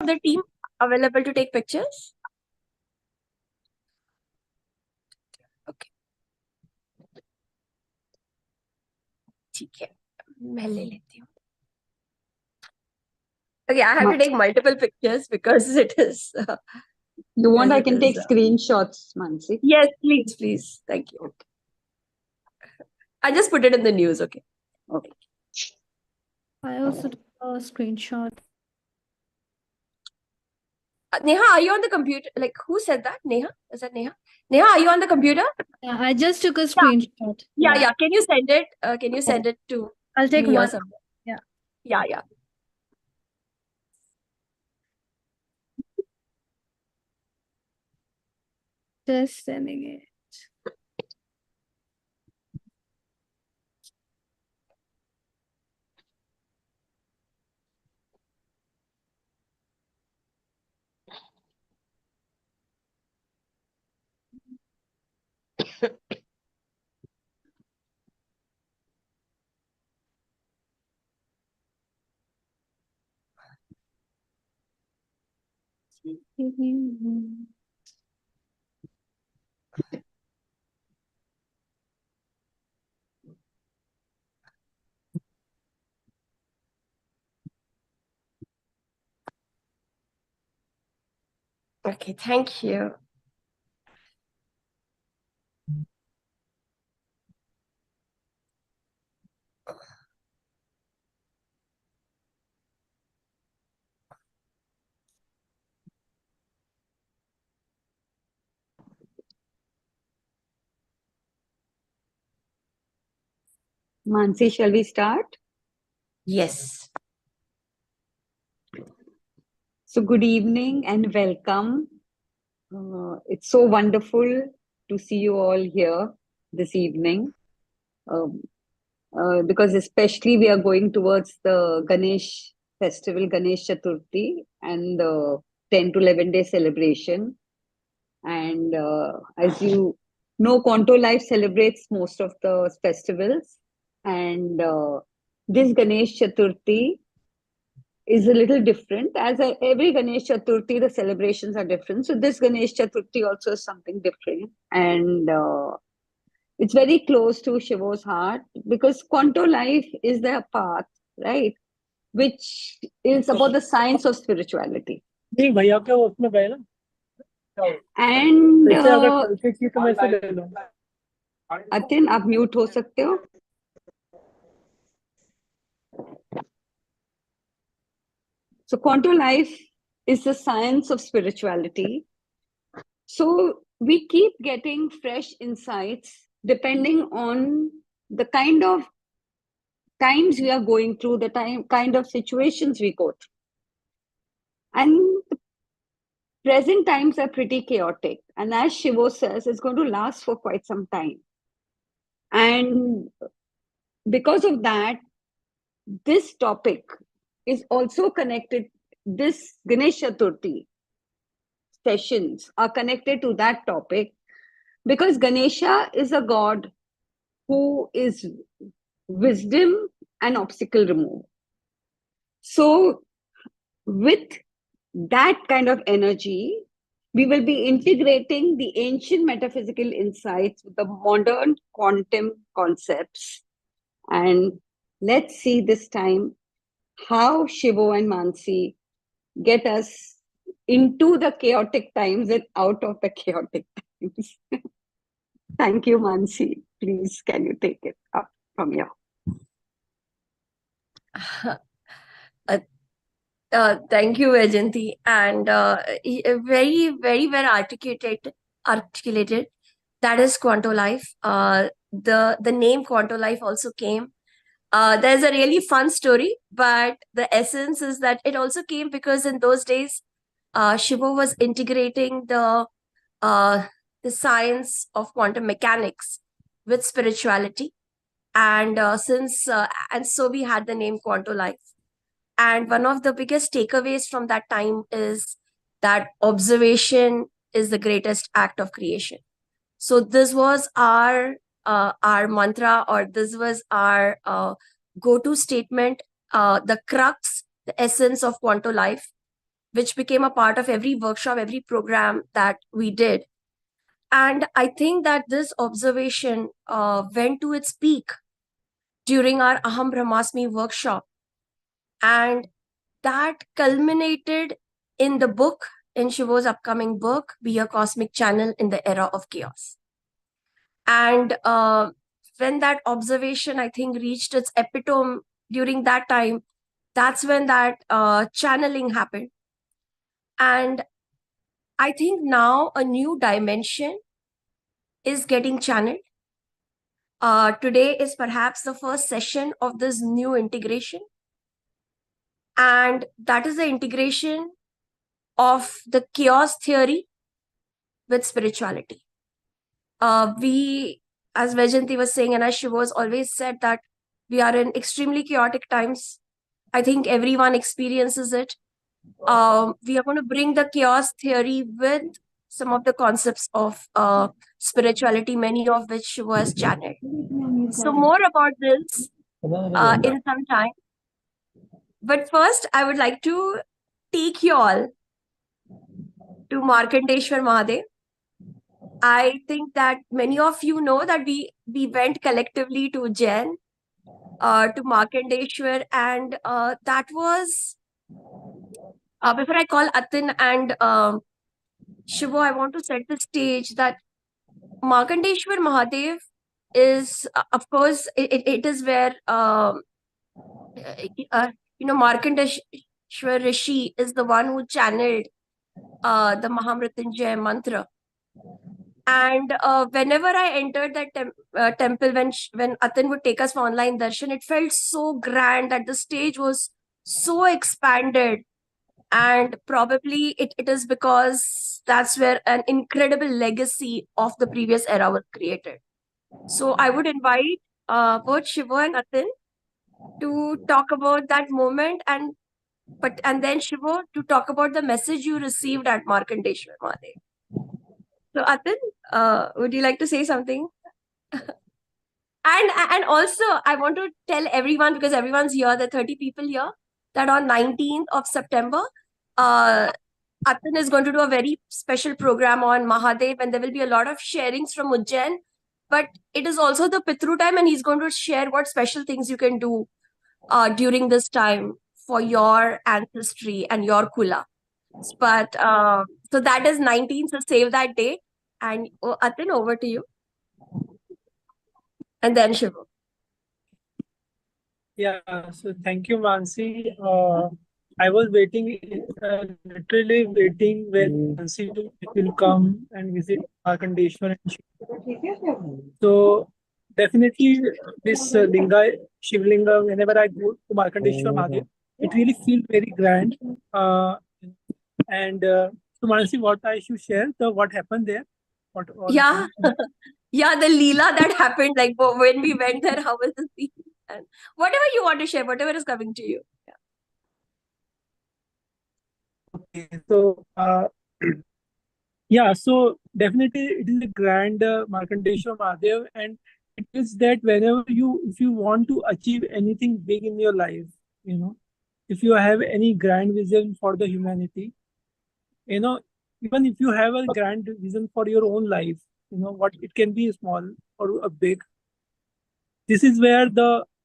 the team available to take pictures? Okay. ठीक है, मैं ले लेती हूँ. Okay, I have to take multiple pictures because it is. You want I can take screenshots, Mansi? Yes, please. Thank you. Okay. I just put it in the news. Okay. Okay. I also took a screenshot. Neha, are you on the computer? Like, who said that? Neha? Is that Neha? Neha, are you on the computer? Yeah, I just took a screenshot. Yeah. Can you send it? Can you send it to I'll take me or one. something? Yeah. Yeah. Just sending it. Okay, thank you. Mansi, shall we start? Yes. So good evening and welcome. It's so wonderful to see you all here this evening. Because especially we are going towards the Ganesh festival, Ganesh Chaturthi, and the 10 to 11 day celebration. And as you know, Quanto Life celebrates most of the festivals. And this Ganesh Chaturthi is a little different. As every Ganesh Chaturthi, the celebrations are different. So this Ganesh Chaturthi also is something different. And it's very close to Shivo's heart because Quanto Life is their path, right? Which is about the science of spirituality. And Atin, आप mute हो सकते हो? So Quanto Life is the science of spirituality. So we keep getting fresh insights depending on the kind of times we are going through, the kind of situations we go through. And the present times are pretty chaotic. And as Shivo says, it's going to last for quite some time. And because of that, this topic is also connected. This Ganesh Chaturthi sessions are connected to that topic because Ganesha is a god who is wisdom and obstacle removal. So with that kind of energy, we will be integrating the ancient metaphysical insights with the modern quantum concepts. And let's see this time how Shivo and Mansi get us into the chaotic times and out of the chaotic times. Thank you, Mansi. Please, can you take it up from here? Thank you, Vajanti. And very, very well articulated. That is Quanto Life. The name Quanto Life also came. There's a really fun story, but the essence is that it also came because in those days, Shivo was integrating the science of quantum mechanics with spirituality, and so we had the name Quanto Life. And one of the biggest takeaways from that time is that observation is the greatest act of creation. So this was our mantra, or this was our go-to statement, the crux, the essence of Quanto Life. which became a part of every workshop, every program that we did. And I think that this observation went to its peak during our Aham Brahmasmi workshop. And that culminated in the book, in Shivo's upcoming book, Be a Cosmic Channel in the Era of Chaos. And when that observation, I think, reached its epitome during that time, that's when that channeling happened. And I think now a new dimension is getting channeled. Today is perhaps the first session of this new integration. And that is the integration of the chaos theory with spirituality. We, as Vajanti was saying, and as Shiva has always said, that we are in extremely chaotic times. I think everyone experiences it. We are going to bring the chaos theory with some of the concepts of spirituality, many of which Shiva has channeled. So more about this in some time. But first, I would like to take you all to Markandeshwar Mahadev. I think that many of you know that we went collectively to Ujjain, to Markandeshwar, and that was, before I call Atin and Shivo, I want to set the stage that Markandeshwar Mahadev is, of course, it is where, Markandeshwar Rishi is the one who channeled the Mahamrityunjay mantra. And whenever I entered that temple, when Atin would take us for online darshan, it felt so grand that the stage was so expanded. And probably it is because that's where an incredible legacy of the previous era was created. So I would invite both Shiva and Atin to talk about that moment, and then Shiva to talk about the message you received at Markandeshwar Mahadev. So Atin, would you like to say something? And also, I want to tell everyone, because everyone's here, the 30 people here, that on 19th of September, Atin is going to do a very special program on Mahadev, and there will be a lot of sharings from Ujjain. But it is also the Pitru time, and he's going to share what special things you can do during this time for your ancestry and your kula. But so that is 19th, so save that date. And Atin, over to you. And then Shiva. Yeah, so thank you, Mansi. I was waiting, literally waiting when Mansi will come and visit Markandeshwar. So definitely this Linga, Shivlinga, whenever I go to Markandeshwar Mahadev, it really feels very grand. So Mansi, what I should share, what happened there? Yeah. Yeah, the Leela that happened, like when we went there, how was the scene? And whatever you want to share, whatever is coming to you. Okay, so yeah, so definitely it is a grand Markandeshwar Mahadev, and it is that whenever if you want to achieve anything big in your life, if you have any grand vision for the humanity, even if you have a grand vision for your own life, what it can be small or a big. This is where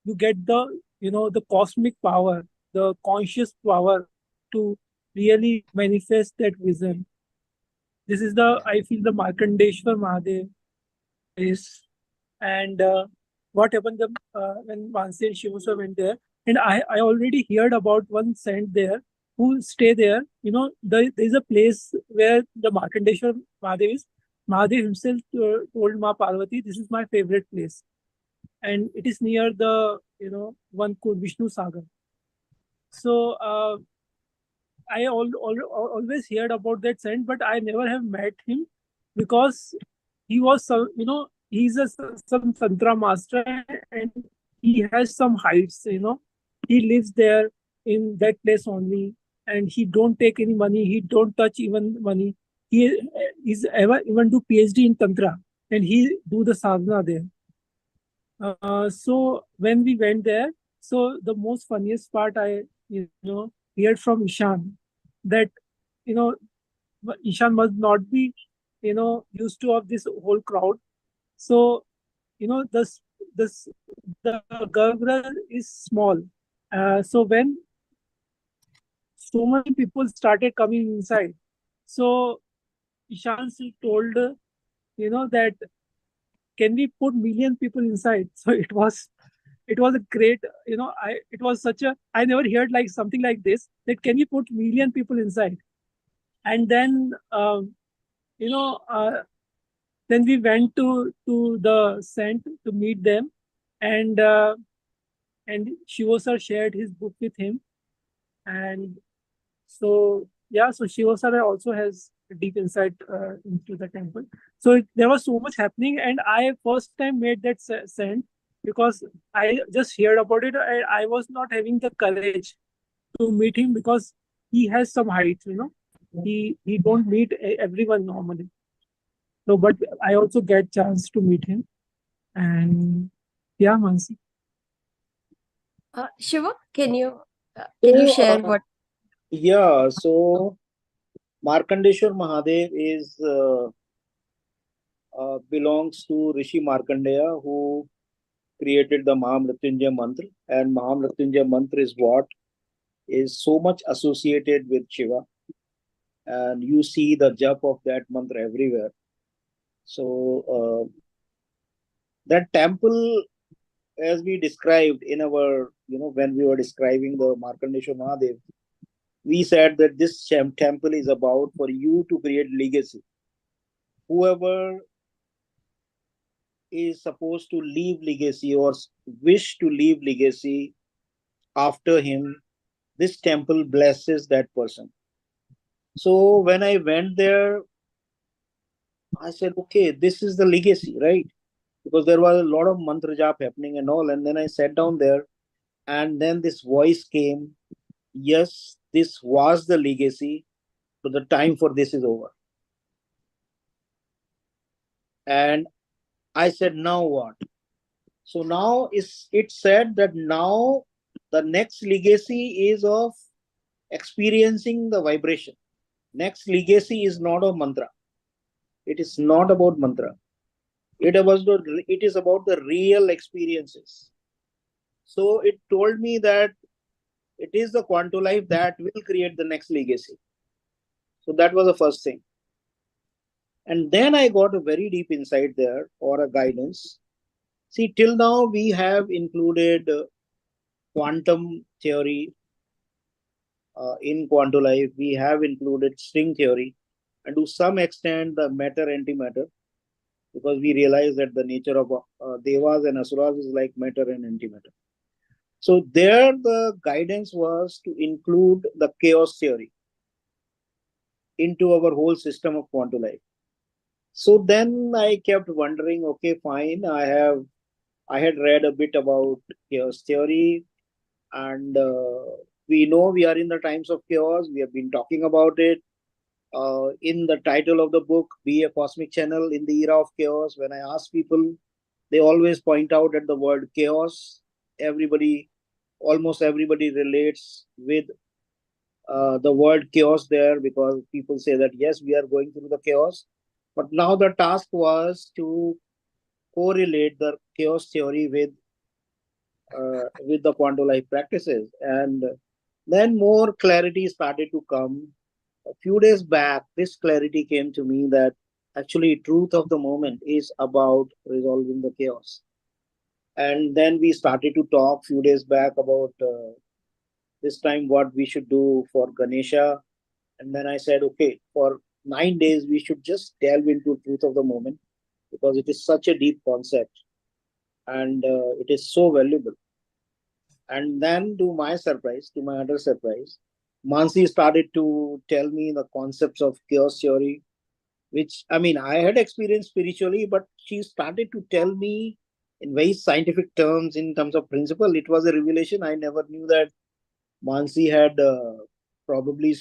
you get the cosmic power, the conscious power to really manifest that vision. This is I feel the Markandeshwar Mahadev is. And what happened when Mansi and Shiva went there, and I already heard about one saint there who stay there. There is a place where the Markandeshwar Mahadev is. Mahadev himself told Ma Parvati, this is my favorite place. And it is near the, one called Vishnu Sagar. So I always heard about that saint, but I never have met him because he was, he's some Tantra master and he has some heights, He lives there in that place only and he don't take any money. He don't touch even money. He is even do PhD in Tantra and he do the sadhana there. So when we went there, so the most funniest part I heard from Ishan. that, you know, Ishan must not be, used to of this whole crowd. So, this the garbage is small. So when so many people started coming inside, so Ishan told, that can we put million people inside? So it was a great, it was such a, I never heard like something like this, that can we put million people inside? And then, you know, then we went to the cent to meet them, and Shivo sir shared his book with him, and so yeah, so Shivo sir also has a deep insight into the temple. So there was so much happening, and I first time made that cent because I just heard about it, and I was not having the courage to meet him because he has some height, he don't meet everyone normally. So, but I also get chance to meet him, and yeah, Mansi. Shiva, can you share what? Yeah, so Markandeshwar Mahadev is belongs to Rishi Markandeya, who created the Mahamrityunjay mantra, and Mahamrityunjay mantra is what is so much associated with Shiva, and you see the jap of that mantra everywhere. So that temple, as we described in our, when we were describing the Markandeshwar Mahadev, we said that this temple is about for you to create legacy. Whoever is supposed to leave legacy or wish to leave legacy after him, this temple blesses that person. So when I went there, I said, okay, this is the legacy, right? Because there was a lot of mantra jap happening and all. And then I sat down there, and then this voice came, yes, this was the legacy, so the time for this is over. And I said, now what? So now it said that now the next legacy is of experiencing the vibration. Next legacy is not of mantra. It is not about mantra. It is about the real experiences. So it told me that it is the Quanto Life that will create the next legacy. So that was the first thing. And then I got a very deep insight there, or a guidance. See, till now we have included quantum theory in Quanto Life. We have included string theory, and to some extent the matter antimatter, because we realize that the nature of devas and asuras is like matter and antimatter. So there the guidance was to include the chaos theory into our whole system of Quanto Life. So then I kept wondering, okay, fine, I had read a bit about chaos theory, and we know we are in the times of chaos. We have been talking about it. In the title of the book, Be a Cosmic Channel in the Era of Chaos, when I ask people, they always point out at the word chaos. Almost everybody relates with the word chaos there, because people say that, yes, we are going through the chaos. But now the task was to correlate the chaos theory with the Quanto Life practices. And then more clarity started to come. A few days back, this clarity came to me that actually truth of the moment is about resolving the chaos. And then we started to talk few days back about this time what we should do for Ganesha. And then I said, okay, for 9 days, we should just delve into truth of the moment, because it is such a deep concept, and it is so valuable. And then to my utter surprise, Mansi started to tell me the concepts of chaos theory, which, I mean, I had experienced spiritually, but she started to tell me in very scientific terms, in terms of principle. It was a revelation. I never knew that Mansi had probably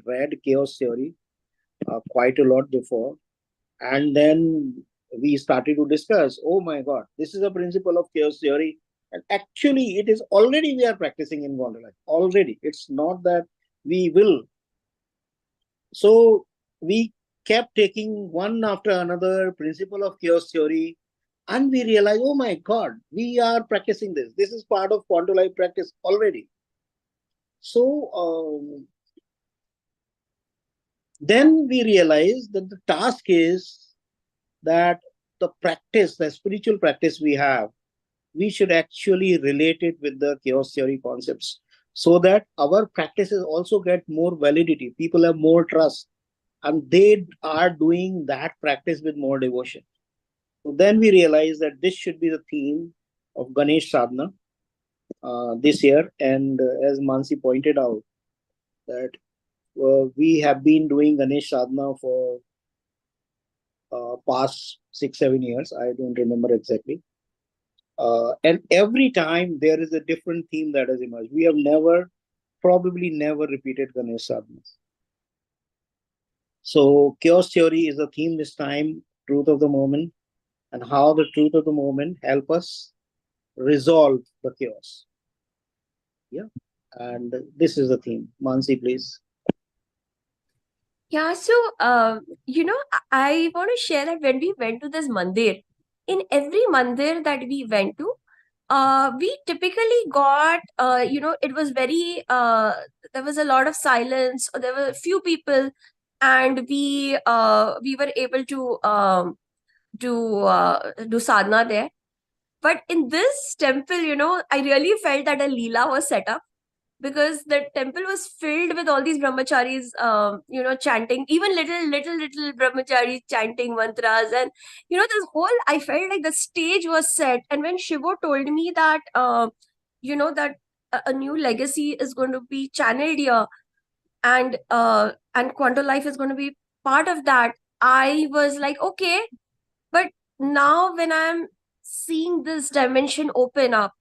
read chaos theory quite a lot before. And then we started to discuss, oh my God, this is a principle of chaos theory. And actually, it is already we are practicing in Quanto Life. Already. It's not that we will. So we kept taking one after another principle of chaos theory, and we realized, oh my God, we are practicing this. This is part of Quanto Life practice already. So then we realized that the task is that the practice, the spiritual practice we have, we should actually relate it with the chaos theory concepts so that our practices also get more validity. People have more trust and they are doing that practice with more devotion. So then we realized that this should be the theme of Ganesh Sadhana this year. And as Mansi pointed out, that we have been doing Ganesh Sadhana for past 6-7 years. I don't remember exactly. And every time there is a different theme that has emerged. We have probably never repeated Ganesh Sadhana. So chaos theory is the theme this time, truth of the moment, and how the truth of the moment help us resolve the chaos. Yeah. And this is the theme. Mansi, please. Yeah, so I want to share that when we went to this mandir, in every mandir that we went to, we typically got, it was very, there was a lot of silence, or there were a few people, and we were able to do sadhana there. But in this temple, I really felt that a leela was set up, because the temple was filled with all these brahmacharis, chanting, even little brahmacharis chanting mantras. And, this whole, I felt like the stage was set. And when Shivo told me that, that a new legacy is going to be channeled here, and Quanto Life is going to be part of that, I was like, okay. But now when I'm seeing this dimension open up,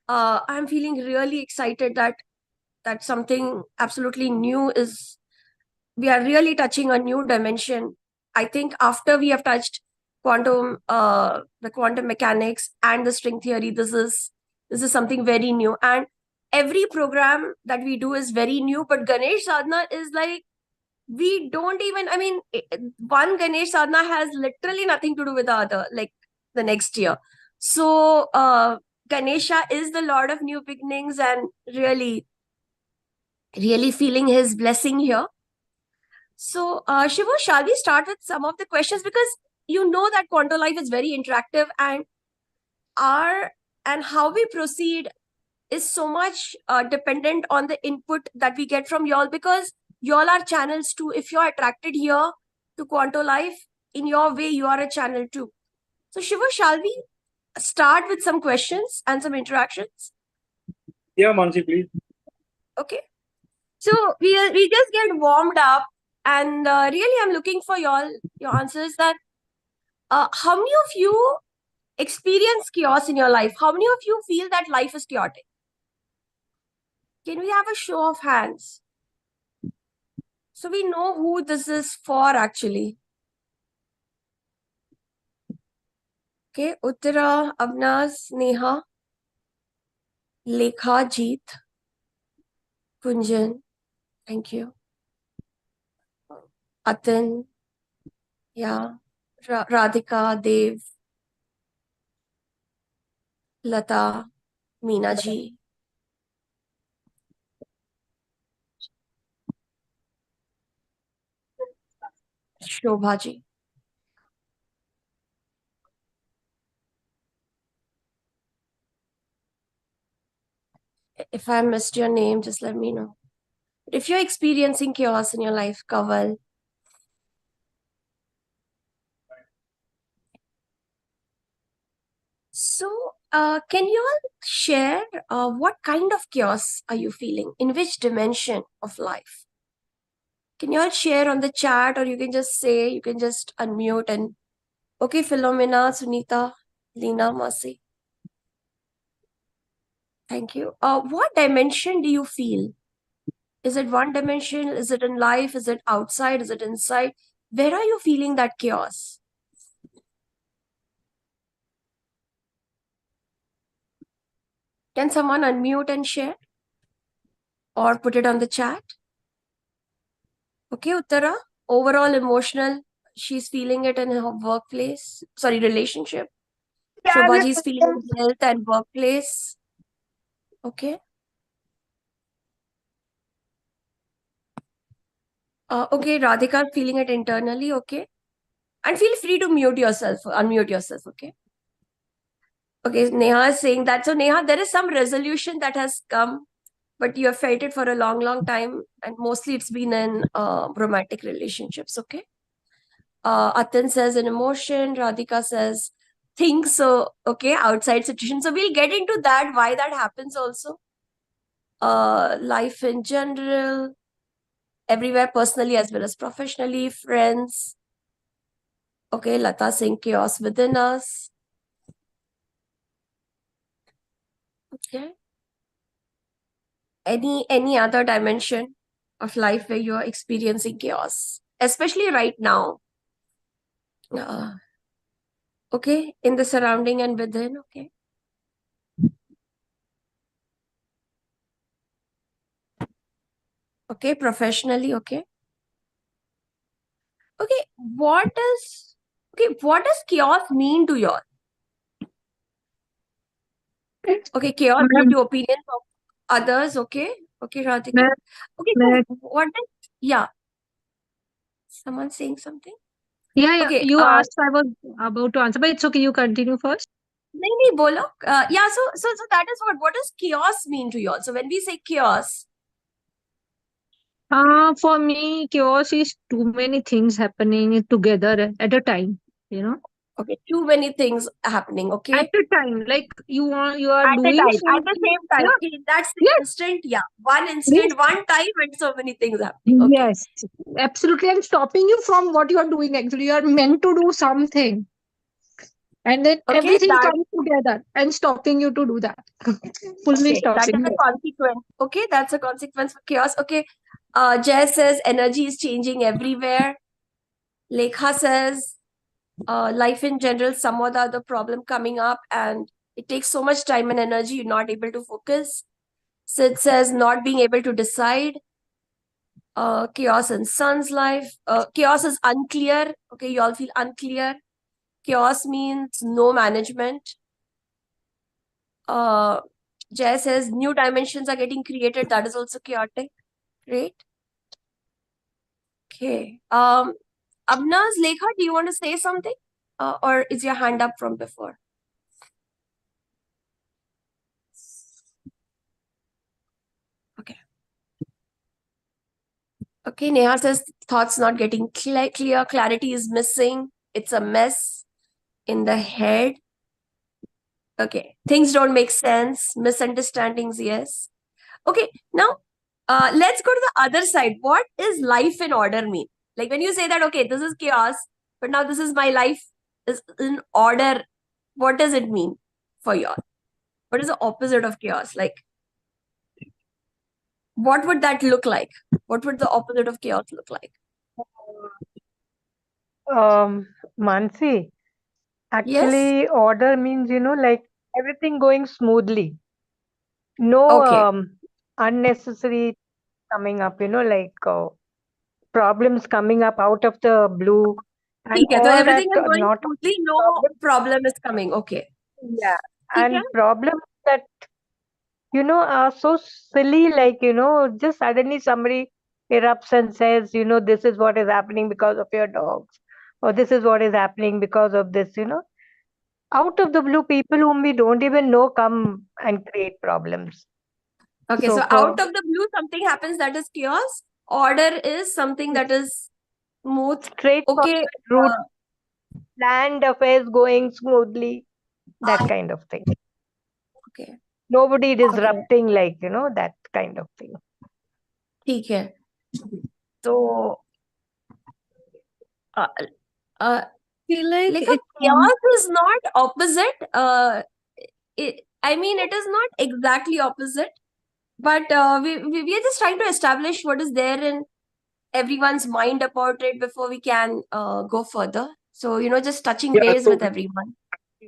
I'm feeling really excited that something absolutely new is, we are really touching a new dimension. I think after we have touched the quantum mechanics and the string theory, this is something very new. And every program that we do is very new, but Ganesh Sadhana is like, we don't even, one Ganesh Sadhana has literally nothing to do with the other, like the next year. So Ganesha is the Lord of new beginnings, and really feeling his blessing here. So, Shiva, shall we start with some of the questions? Because you know that Quanto Life is very interactive, and how we proceed is so much dependent on the input that we get from y'all, because y'all are channels too. If you're attracted here to Quanto Life, in your way, you are a channel too. So, Shiva, shall we start with some questions and some interactions? Yeah, Mansi, please. Okay. So we just get warmed up, and really I'm looking for your answers. That how many of you experience chaos in your life? How many of you feel that life is chaotic? Can we have a show of hands, so we know who this is for actually? Okay, Uttara, Avnas, Neha, Lekha, Jeet, Kunjan, thank you. Atin, yeah, Radhika, Dev, Lata, Meena ji, Shobha ji. If I missed your name, just let me know. If you're experiencing chaos in your life, Kaval. So, can you all share what kind of chaos are you feeling? In which dimension of life? Can you all share on the chat, or you can just say, you can just unmute and, okay, Philomena, Sunita, Lena, Masi. Thank you. What dimension do you feel? Is it one dimension? Is it in life? Is it outside? Is it inside? Where are you feeling that chaos? Can someone unmute and share? Or put it on the chat? Okay, Uttara? overall emotional, she's feeling it in her workplace. Sorry, relationship. Shobhaji is feeling it in health and workplace. Okay. Okay, Radhika feeling it internally. Okay. And feel free to mute yourself, unmute yourself. Okay. Okay, Neha is saying that. So, Neha, there is some resolution that has come, but you have felt it for a long, long time. And mostly it's been in romantic relationships. Okay. Atin says an emotion. Radhika says things. So, okay, outside situation. So, we'll get into that, why that happens also. Life in general, everywhere, personally as well as professionally, friends. Okay, Lata saying chaos within us. Okay. Any other dimension of life where you're experiencing chaos, especially right now? Okay, in the surrounding and within. Okay. Okay, professionally. Okay. Okay, what does chaos mean to you all? Okay, chaos due to opinions of others. Okay. Okay, Radhika. Okay, so what is, yeah, someone saying something? Yeah, Okay, you asked, I was about to answer, but it's okay. You continue first. nahi, bolo. Yeah, so that is what does chaos mean to you all? So when we say chaos, For me, chaos is too many things happening together at a time. You know, okay, too many things happening. at Okay, a time, like you are at a doing time, at the something. same time. Yeah, Okay, that's the yes, instant. Yeah, one yes, instant, one time, and so many things happening. Okay, yes, absolutely. I'm stopping you from what you are doing. Actually, you are meant to do something, and then okay, everything that comes together and stopping you to do that. Fully okay, that stopping is a you. consequence. Okay, that's a consequence for chaos. Okay, Jay says energy is changing everywhere. Lekha says life in general, some or the other problem coming up, and it takes so much time and energy, you're not able to focus. Sid says not being able to decide. Chaos in Sun's life. Chaos is unclear. Okay, you all feel unclear. Chaos means no management. Uh, Jay says new dimensions are getting created. That is also chaotic. Great. Okay. Abnaz, Lekha, do you want to say something? Or is your hand up from before? Okay. Okay, Neha says thoughts not getting clear, clarity is missing. It's a mess in the head. Okay, things don't make sense, misunderstandings, yes. Okay, now let's go to the other side. What is life in order mean? Like when you say that, okay, this is chaos, but now this is my life is in order. What does it mean for you all? What is the opposite of chaos? Like, what would that look like? What would the opposite of chaos look like? Um, Mansi, Yes? actually, order means, like everything going smoothly. No Okay. unnecessary coming up, like problems coming up out of the blue and Okay, so all that, everything is going not smoothly, no problem. problem is coming. Okay. Yeah. Okay. And problems that, are so silly, like, just suddenly somebody erupts and says, this is what is happening because of your dogs, or this is what is happening because of this. Out of the blue, people whom we don't even know come and create problems. Okay, So so for out of the blue, something happens that is chaos. Order is something that is smooth. straightforward Okay. route, planned affairs going smoothly, that kind of thing. Okay. Nobody Okay. disrupting, like, that kind of thing. ठीक है. So, uh, uh, Feel like like a it. chaos is not opposite. I mean, it is not exactly opposite, but we are just trying to establish what is there in everyone's mind about it before we can go further. So, just touching Yeah, base so with everyone.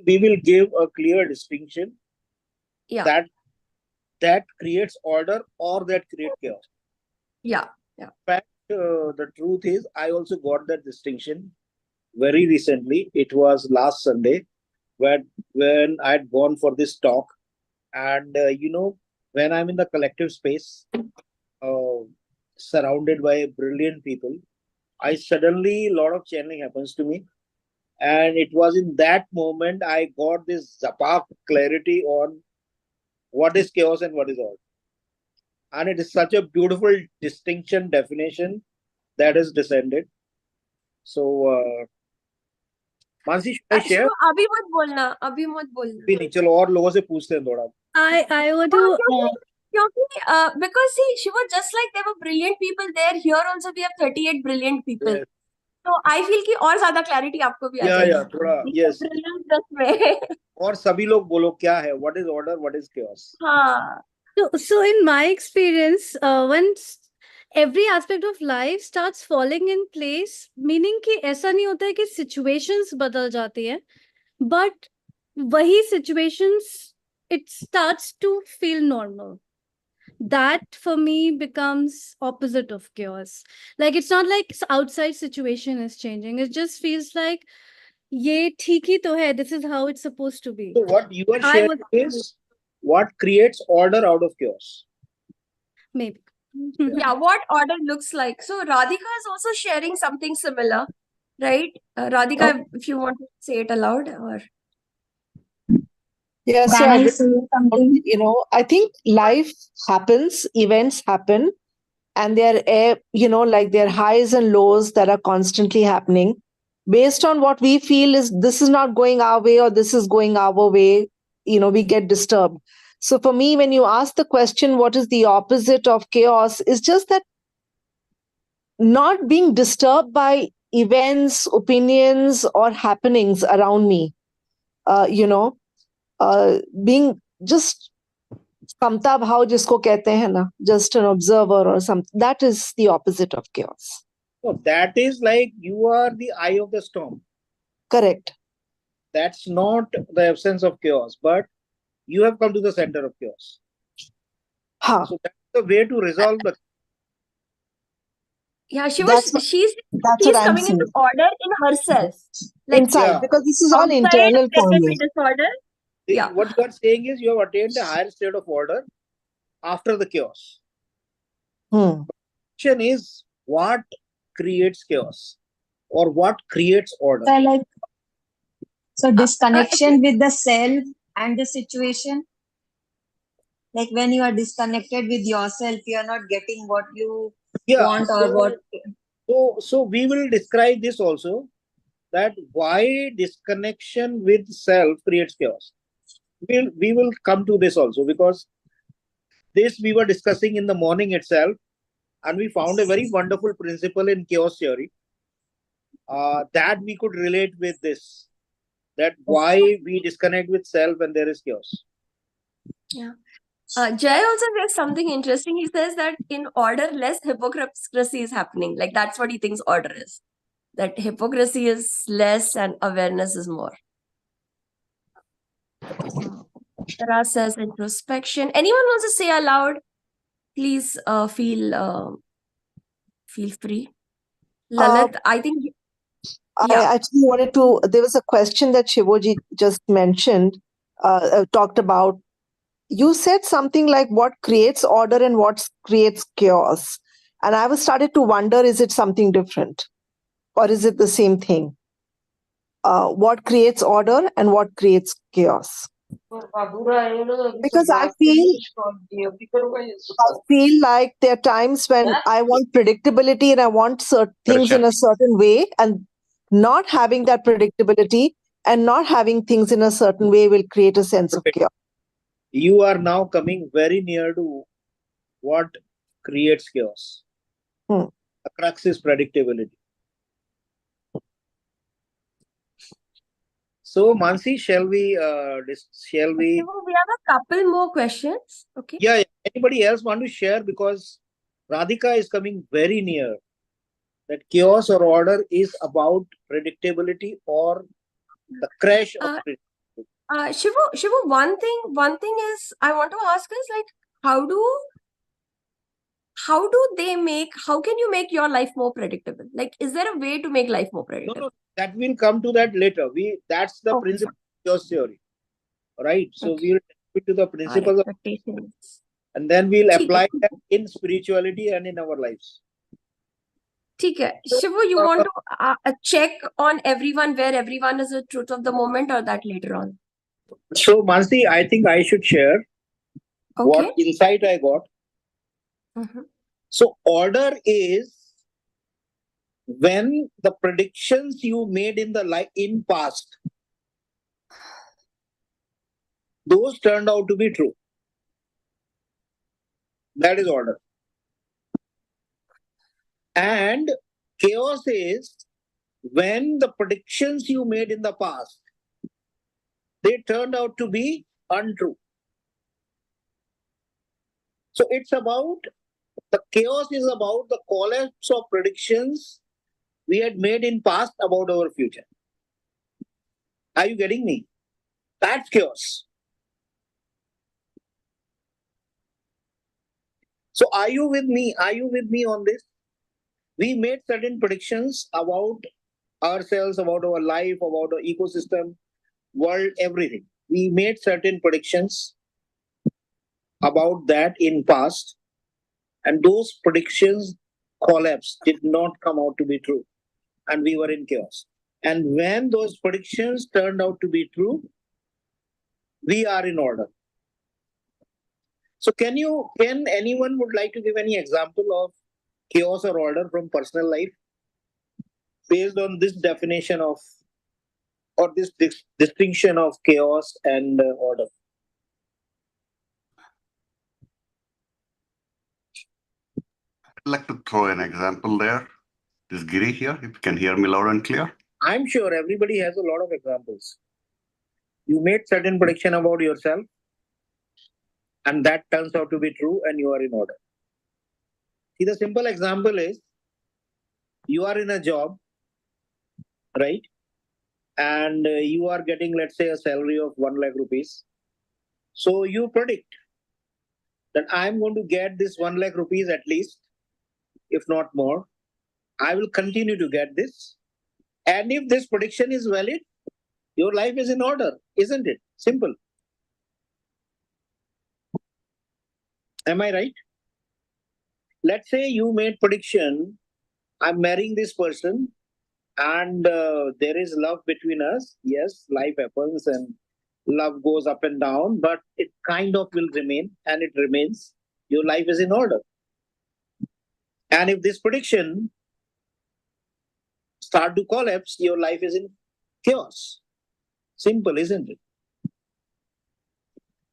we will give a clear distinction Yeah. that creates order or that creates chaos. Yeah. Fact the truth is, I also got that distinction very recently. It was last Sunday when I had gone for this talk, and when I'm in the collective space, surrounded by brilliant people, I suddenly a lot of channeling happens to me, and it was in that moment I got this zapak clarity on what is chaos and what is order, and it is such a beautiful distinction definition that is descended. So, Mansi, should I share? शिवो अभी मत बोलना, अभी मत बोलना. भी नहीं, चलो और लोगों से पूछते हैं थोड़ा. I want to क्योंकि because see, Shiva, just like there were brilliant people there, here also we have 38 brilliant people. Yes. So I feel कि और ज्यादा clarity आपको भी आ Yeah, जाएगी. yeah, थोड़ा, yes. Brilliant में. और सभी लोग बोलो क्या है, what is order, what is chaos. हाँ. so in my experience, once every aspect of life starts falling in place, meaning कि ऐसा नहीं होता है कि situations बदल जाती है, but वही situations, it starts to feel normal. That for me becomes opposite of chaos. Like it's not like outside situation is changing. It just feels like ये ठीक ही तो है. This is how it's supposed to be. So what you are I sharing would- is what creates order out of chaos. Maybe. Yeah, what order looks like. So Radhika is also sharing something similar, right? Radhika, if you want to say it aloud, or Yeah, so Can I I just, say something? I think life happens, events happen, and they're, like there are highs and lows that are constantly happening. Based on what we feel is this is not going our way or this is going our way, we get disturbed. So for me, when you ask the question, what is the opposite of chaos, is just that not being disturbed by events, opinions, or happenings around me. Being just समता भाव जिसको कहते हैं ना, just an observer or something, that is the opposite of chaos. So that is like you are the eye of the storm. Correct. That's not the absence of chaos, but you have come to the center of chaos. Ha. So that's the way to resolve the. yeah, she's That's what I'm coming saying. into order in herself. Like Inside, Yeah. because this is all outside, internal there for can me. be disorder. Yeah. What you are saying is you have attained a higher state of order after the chaos. Hmm. Question is what creates chaos or what creates order? So disconnection with the self and the situation. Like when you are disconnected with yourself, you are not getting what you want or what. So we will describe this also, that why disconnection with self creates chaos. We will come to this also, because this we were discussing in the morning itself, and we found a very wonderful principle in chaos theory that we could relate with this, that why we disconnect with self and there is chaos. Yeah. Jay also says something interesting. He says that in order, less hypocrisy is happening. Like that's what he thinks order is. That hypocrisy is less and awareness is more. Tara says introspection. Anyone wants to say aloud? Please feel free. Lalit, I think. Yeah. I actually wanted to, there was a question that Shivoji just mentioned, talked about. You said something like what creates order and what creates chaos. And I was started to wonder, is it something different? Or is it the same thing? What creates order and what creates chaos? Because I feel like there are times when I want predictability and I want things in a certain way, and not having that predictability and not having things in a certain way will create a sense of chaos. You are now coming very near to what creates chaos. The crux is predictability. So, Mansi, shall we? We have a couple more questions. Okay. Yeah. Anybody else want to share? Because Radhika is coming very near. That chaos or order is about predictability or the crash of predictability. Shivu, one thing is I want to ask is like, how do how can you make your life more predictable? Like, is there a way to make life more No, predictable? that will come to that later. That's the Okay. principle of chaos theory. Right? So Okay. we'll take to the Our principles of, expectations. and then we'll ठीक apply है, that in spirituality and in our lives. ठीक है. Shivo, you want to check on everyone where everyone is the truth of the moment, or that later on? So Mansi, I think I should share what Okay. insight I got. Mhm. So order is when the predictions you made in the in past, those turned out to be true. That is order. And chaos is when the predictions you made in the past, they turned out to be untrue. So it's about, the chaos is about the collapse of predictions we had made in past about our future. Are you getting me? That's chaos. So are you with me? Are you with me on this? We made certain predictions about ourselves, about our life, about our ecosystem, world, everything. We made certain predictions about that in past, and those predictions collapsed, did not come out to be true, and we were in chaos. And when those predictions turned out to be true, we are in order. So can anyone would like to give any example of chaos or order from personal life based on this definition of, or this distinction of chaos and order? I'd like to throw an example there. This Giri here, if you can hear me loud and clear. I'm sure everybody has a lot of examples. You made certain prediction about yourself, and that turns out to be true, and you are in order. See, the simple example is, you are in a job, right? And you are getting, let's say, a salary of 1 lakh rupees. So you predict that I'm going to get this 1 lakh rupees at least, if not more. I will continue to get this. And if this prediction is valid, your life is in order, isn't it? Simple. Am I right? Let's say you made prediction, I'm marrying this person, and there is love between us. Yes, life happens and love goes up and down, but it kind of will remain, and it remains. Your life is in order. And if this prediction start to collapse, your life is in chaos. Simple, isn't it?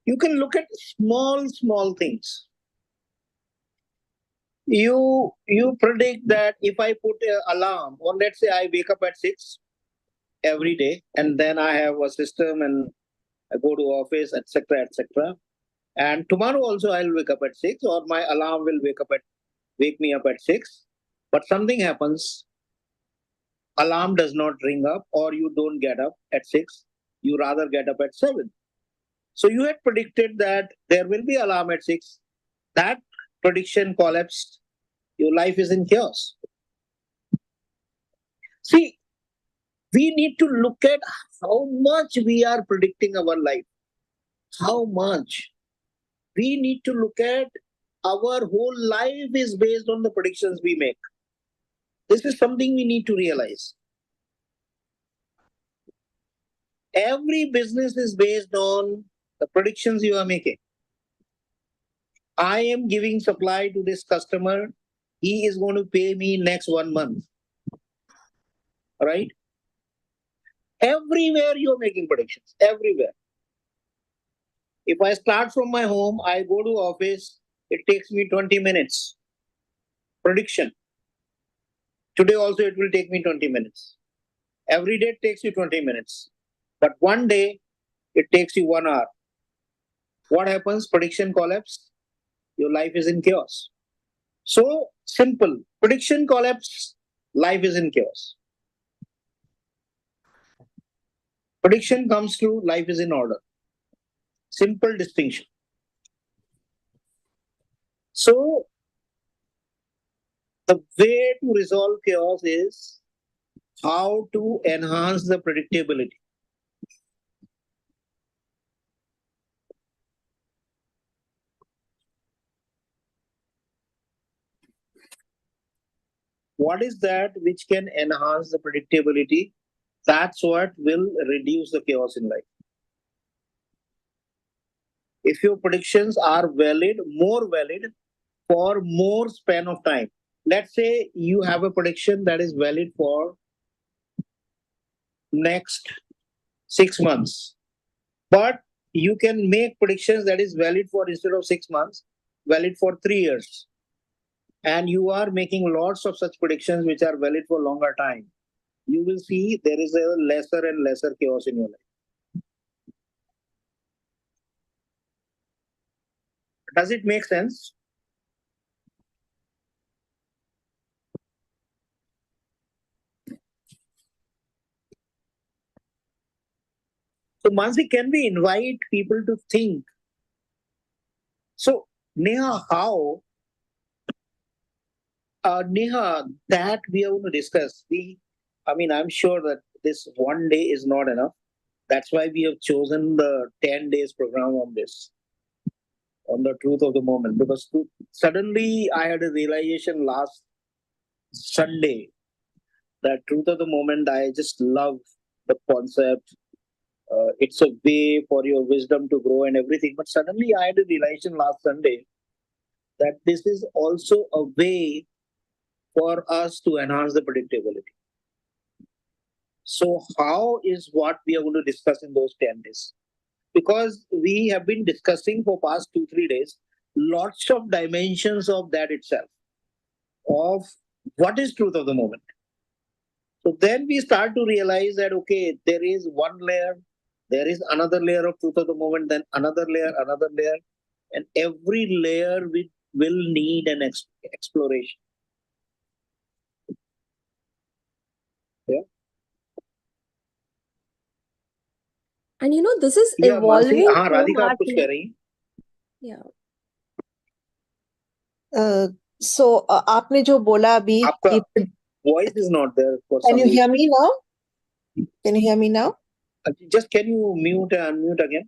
You can look at small things. You predict that if I put an alarm, or let's say I wake up at 6 every day, and then I have a system and I go to office, etc., etc. And tomorrow also I'll wake up at 6, or my alarm will wake me up at 6. But something happens, alarm does not ring up, or you don't get up at 6, you rather get up at 7. So you had predicted that there will be alarm at 6. That prediction collapsed. Your life is in chaos. See, we need to look at how much we are predicting our life. How much. We need to look at our whole life is based on the predictions we make. This is something we need to realize. Every business is based on the predictions you are making. I am giving supply to this customer. He is going to pay me next 1 month. Right? Everywhere you're making predictions. Everywhere. If I start from my home, I go to office, it takes me 20 minutes. Prediction. Today also it will take me 20 minutes. Every day it takes you 20 minutes. But one day it takes you 1 hour. What happens? Prediction collapse. Your life is in chaos. So simple. Prediction collapse. Life is in chaos. Prediction comes true. Life is in order. Simple distinction. So The way to resolve chaos is how to enhance the predictability. What is that which can enhance the predictability? That's what will reduce the chaos in life. If your predictions are valid, more valid for more span of time. Let's say you have a prediction that is valid for next 6 months, but you can make predictions that is valid for, instead of 6 months, valid for 3 years. And you are making lots of such predictions which are valid for longer time. You will see there is a lesser and lesser chaos in your life. Does it make sense? So, Mansi, can we invite people to think? So, Neha, how? Neha, that we are going to discuss. I'm sure that this one day is not enough. That's why we have chosen the 10 days program on this, on the truth of the moment. Because suddenly I had a realization last Sunday that truth of the moment, I just love the concept. It's a way for your wisdom to grow and everything. But suddenly I had a realization last Sunday that this is also a way for us to enhance the predictability. So how is what we are going to discuss in those 10 days? Because we have been discussing for past 2-3 days, lots of dimensions of that itself, of what is truth of the moment. So then we start to realize that, okay, there is one layer, there is another layer of truth of the moment, then another layer, and every layer will need an exploration. Yeah. And this is evolving so Radhika, much. कुछ कह रही हैं? Yeah. So आपने जो बोला अभी, आपका voice is not there for can some you reason. hear me now? Can you hear me now? Just can you mute and unmute again?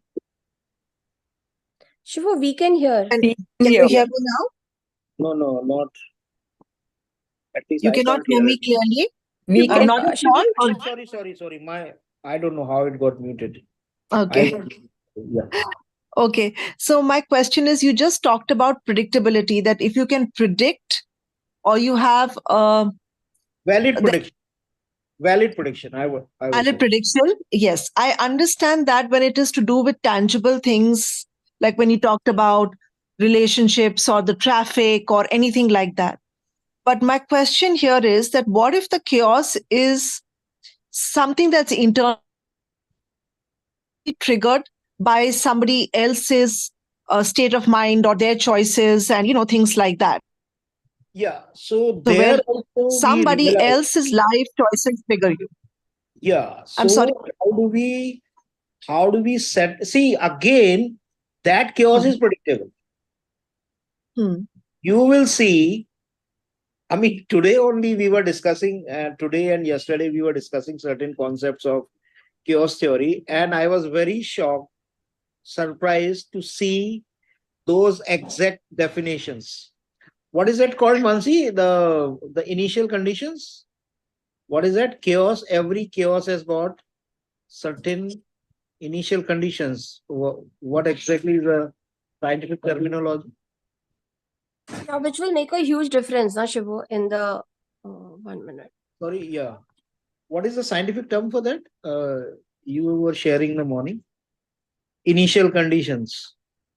Shivo, we can hear. Can you hear me now? No, not. At least You I cannot can't hear me it. clearly. We cannot. Sorry. I don't know how it got muted. Okay. Yeah. Okay. So my question is, you just talked about predictability, that if you can predict, or you have valid prediction. Valid prediction. I would valid say. prediction. Yes, I understand that when it is to do with tangible things, like when you talked about relationships or the traffic or anything like that. But my question here is that what if the chaos is something that's internally triggered by somebody else's state of mind or their choices and things like that? Yeah. So there also somebody else's life choices trigger you. Yeah. So I'm sorry. how do we set? See, again, that chaos is predictable. You will see. I mean, today only we were discussing, today and yesterday we were discussing certain concepts of chaos theory, and I was very shocked, surprised to see those exact definitions. What is that called, Mansi? The initial conditions? What is that? Chaos. Every chaos has got certain initial conditions. What exactly is the scientific terminology? Yeah, which will make a huge difference, na Shivo, in the 1 minute. Sorry, yeah. What is the scientific term for that? You were sharing in the morning. Initial conditions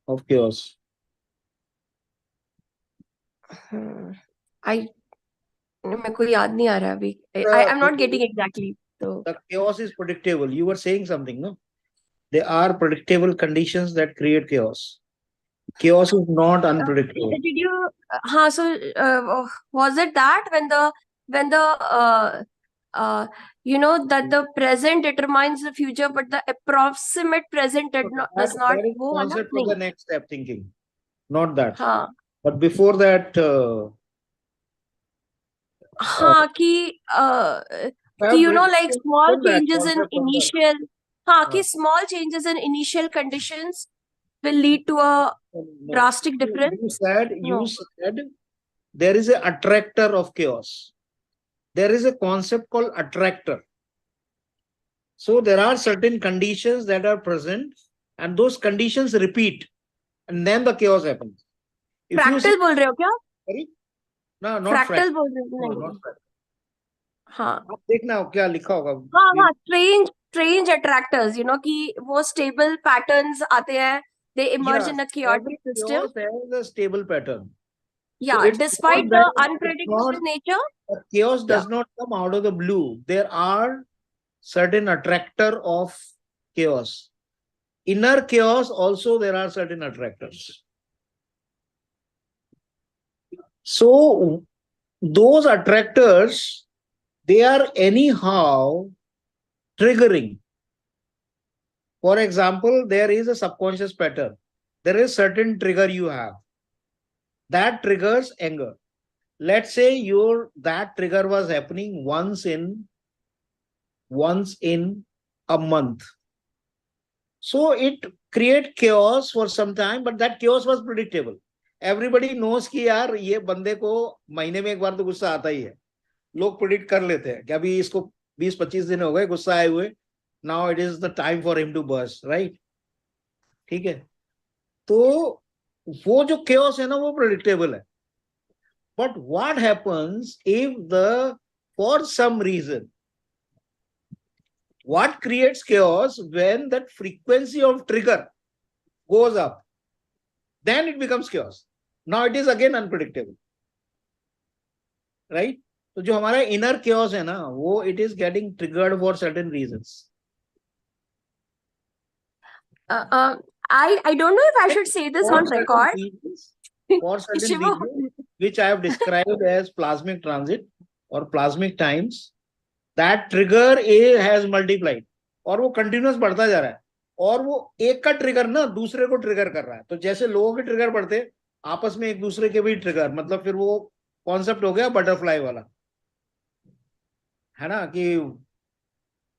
of chaos. मेरे को याद नहीं आ रहा अभी. I'm not getting exactly. So the chaos is predictable. You were saying something, no? There are predictable conditions that create chaos. Chaos is not unpredictable. Did you? So was it that when the that the present determines the future, but the approximate present does not that is go on concept for the next step thinking, not that. Haan. But before that, हाँ कि you know, like small changes in initial, हाँ कि small changes in initial conditions will lead to a drastic difference. You said there is an attractor of chaos. There is a concept called attractor. So there are certain conditions that are present, and those conditions repeat, and then the chaos happens. Fractal बोल रहे हो क्या? Sorry? No, not Fractal fractal. बोल रहे हो? No, नहीं. not fractal. हाँ. आप देखना क्या लिखा होगा. हाँ, strange attractors, you know, कि वो stable patterns आते हैं, they emerge in a chaotic system. Chaos has a stable pattern. Yeah, so despite the unpredictable nature. Chaos does not come out of the blue. There are certain attractor of chaos. Inner chaos also there are certain attractors. So those attractors, they are anyhow triggering. For example, there is a subconscious pattern. There is certain trigger you have. That triggers anger. Let's say that trigger was happening once in a month. So it create chaos for some time, but that chaos was predictable. Everybody knows कि यार ये बंदे को महीने में एक बार तो गुस्सा आता ही है. लोग प्रेडिक्ट कर लेते हैं कि अभी इसको 20-25 दिन हो गए गुस्सा आए हुए. Now it is the time for him to burst, right? ठीक है. तो वो जो chaos है ना वो predictable है. But what happens if for some reason, what creates chaos when that frequency of trigger goes up? Then it becomes chaos. Now it is again unpredictable. Right? So जो हमारा inner chaos है ना, वो it is getting triggered for certain reasons. I don't know if I should say this on record. For certain reasons, which I have described as plasmic transit or plasmic times, that trigger A has multiplied और वो continuous बढ़ता जा रहा है और वो एक का ट्रिगर ना दूसरे को ट्रिगर कर रहा है. तो जैसे लोगों के ट्रिगर बढ़ते आपस में एक दूसरे के भी ट्रिगर, मतलब फिर वो कॉन्सेप्ट हो गया बटरफ्लाई वाला, है ना कि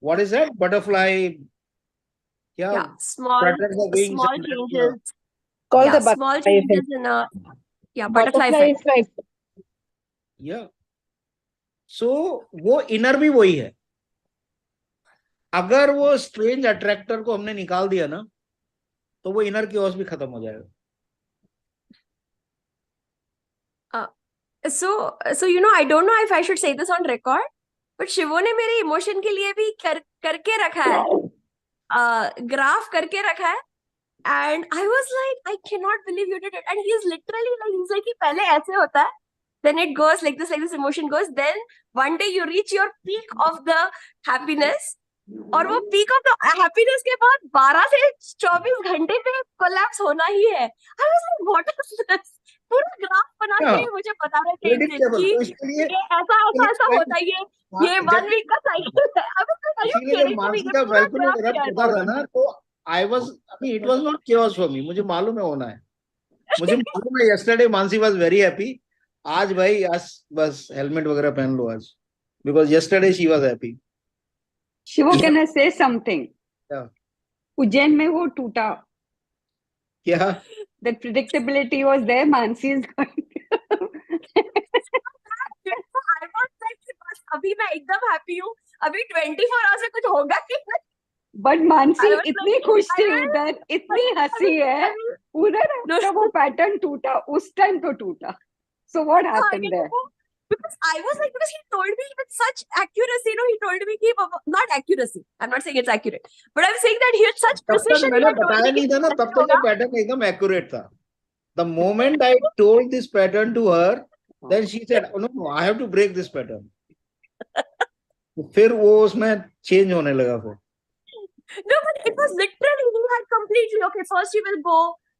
what is that butterfly? Yeah, small changes. Called the small changes in a butterfly effect. Yeah. So वो इनर भी वही है. अगर वो स्ट्रेंज अट्रैक्टर को हमने निकाल दिया ना तो वो इनर की भी खत्म हो जाएगा. So you know, I don't know if I should say this on record, but शिवो ने मेरे इमोशन के लिए भी करके रखा है, ग्राफ करके रखा है. And I was like, I cannot believe you did it. And he's literally like, he's like, पहले ऐसे होता है, then it goes like this emotion goes, then one day you reach your peak of the happiness, और वो peak of the happiness के बाद 12 से 24 घंटे पे collapse होना ही है. I was like, what is this? पूरा ग्राफ बना के मुझे बता रहे थे कि ये ऐसा होता है, ये 1 week का साइकिल है. I was like, are you kidding me? Mansi का वेलकम पता था ना तो it was not chaos for me. मुझे मालूम है होना है. मुझे मालूम है yesterday Mansi was very happy. आज भाई बस हेलमेट वगैरह पहन लो आज. Because yesterday she was happy. Shivo, can I say something? Yeah. Ujjain में वो टूटा. क्या? That predictability was there. Mansi is going. I was like, बस अभी मैं एकदम happy हूँ. अभी 24 hours में कुछ होगा कि नहीं. But मानसी इतनी खुश थी उधर, इतनी हंसी है. उधर वो पैटर्न टूटा, उस टाइम तो टूटा. So what happened there? Because I was like, because he told me with such accuracy, you know, he told me not accuracy. I'm not saying it's accurate, but I'm saying that he had such precision. मैंने बताया नहीं था ना, तब तक ये pattern एकदम accurate था. The moment I told this pattern to her, then she said, "Oh no, I have to break this pattern." फिर वो उसमें change होने लगा फिर. No, but it was literally, he had completely, okay, first you will go,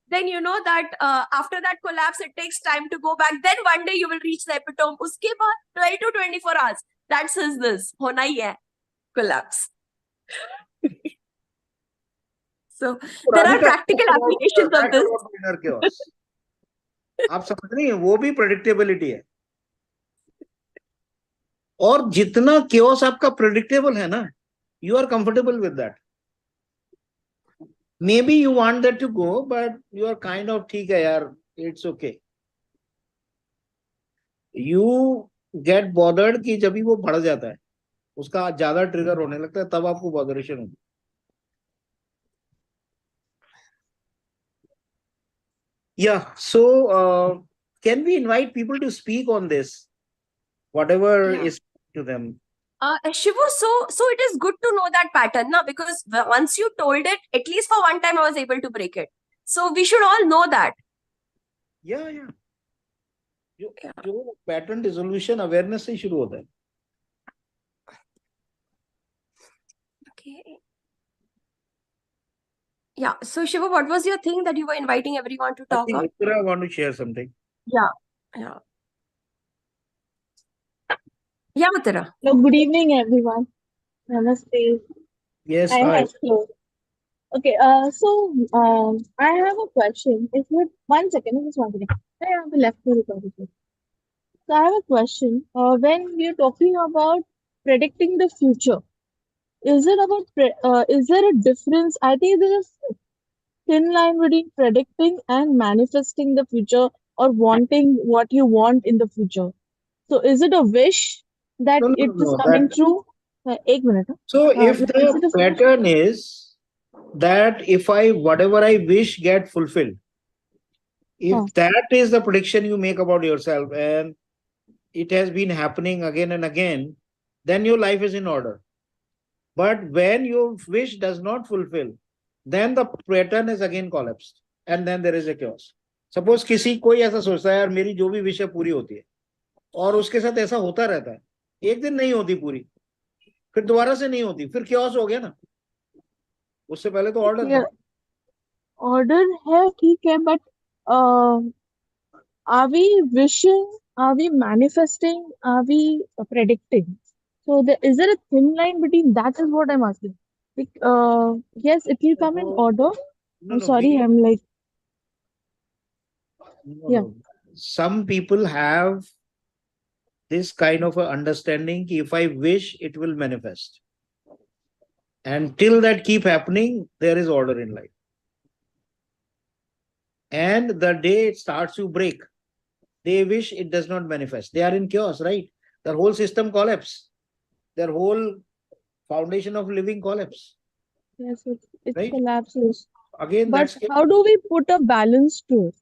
then you know that after that collapse, it takes time to go back. Then one day you will reach the epitome. Uske baad 12 to 24 hours. That says this. Hona hi hai. Collapse. So there are practical applications of this. आप समझ रही हैं वो भी predictability है. और जितना chaos आपका predictable है ना, you are comfortable with that. Maybe you want that to go, but you are kind of ठीक है यार, it's okay. You get bothered कि जब भी वो बढ़ जाता है, उसका ज्यादा ट्रिगर होने लगता है, तब आपको botheration होगी. Yeah, so can we invite people to speak on this? Whatever is to them. Shivu, so it is good to know that pattern, na? Because once you told it, at least for one time, I was able to break it. So we should all know that. Yeah. जो pattern dissolution awareness से शुरू होता है. Okay. Yeah. So Shivu, what was your thing that you were inviting everyone to talk on? I think I want to share something. Yeah. Yeah, Uttara. Hello, good evening, everyone. Namaste. Yes, I hi. have flow. Okay, I have a question. If you 1 second, just 1 second. I have left the recording. So I have a question. When we're talking about predicting the future, is there a difference? I think there's a thin line between predicting and manifesting the future or wanting what you want in the future. So is it a wish that No, it is coming true? 1 minute. So if Is it the a wish? pattern is that if whatever I wish get fulfilled, if that is the prediction you make about yourself and it has been happening again and again, then your life is in order. But when your wish does not fulfill, then the pattern is again collapsed and then there is a chaos. Suppose किसी कोई ऐसा सोचता है यार मेरी जो भी wish है पूरी होती है और उसके साथ ऐसा होता रहता है, एक दिन नहीं होती पूरी, फिर दोबारा से नहीं होती, फिर chaos हो गया ना. उससे पहले तो ऑर्डर था. ऑर्डर है, ठीक है, but are we wishing, are we manifesting, are we predicting? So is there a thin line between that is what I'm asking. Yes, it will come in order. I'm sorry, I'm like Some people have this kind of a understanding if I wish it will manifest. And till that keep happening, there is order in life. And the day it starts to break, they wish it does not manifest. They are in chaos, right? Their whole system collapse. Their whole foundation of living collapse. Yes, it right? collapses. Again, But that's how do we put a balance to it?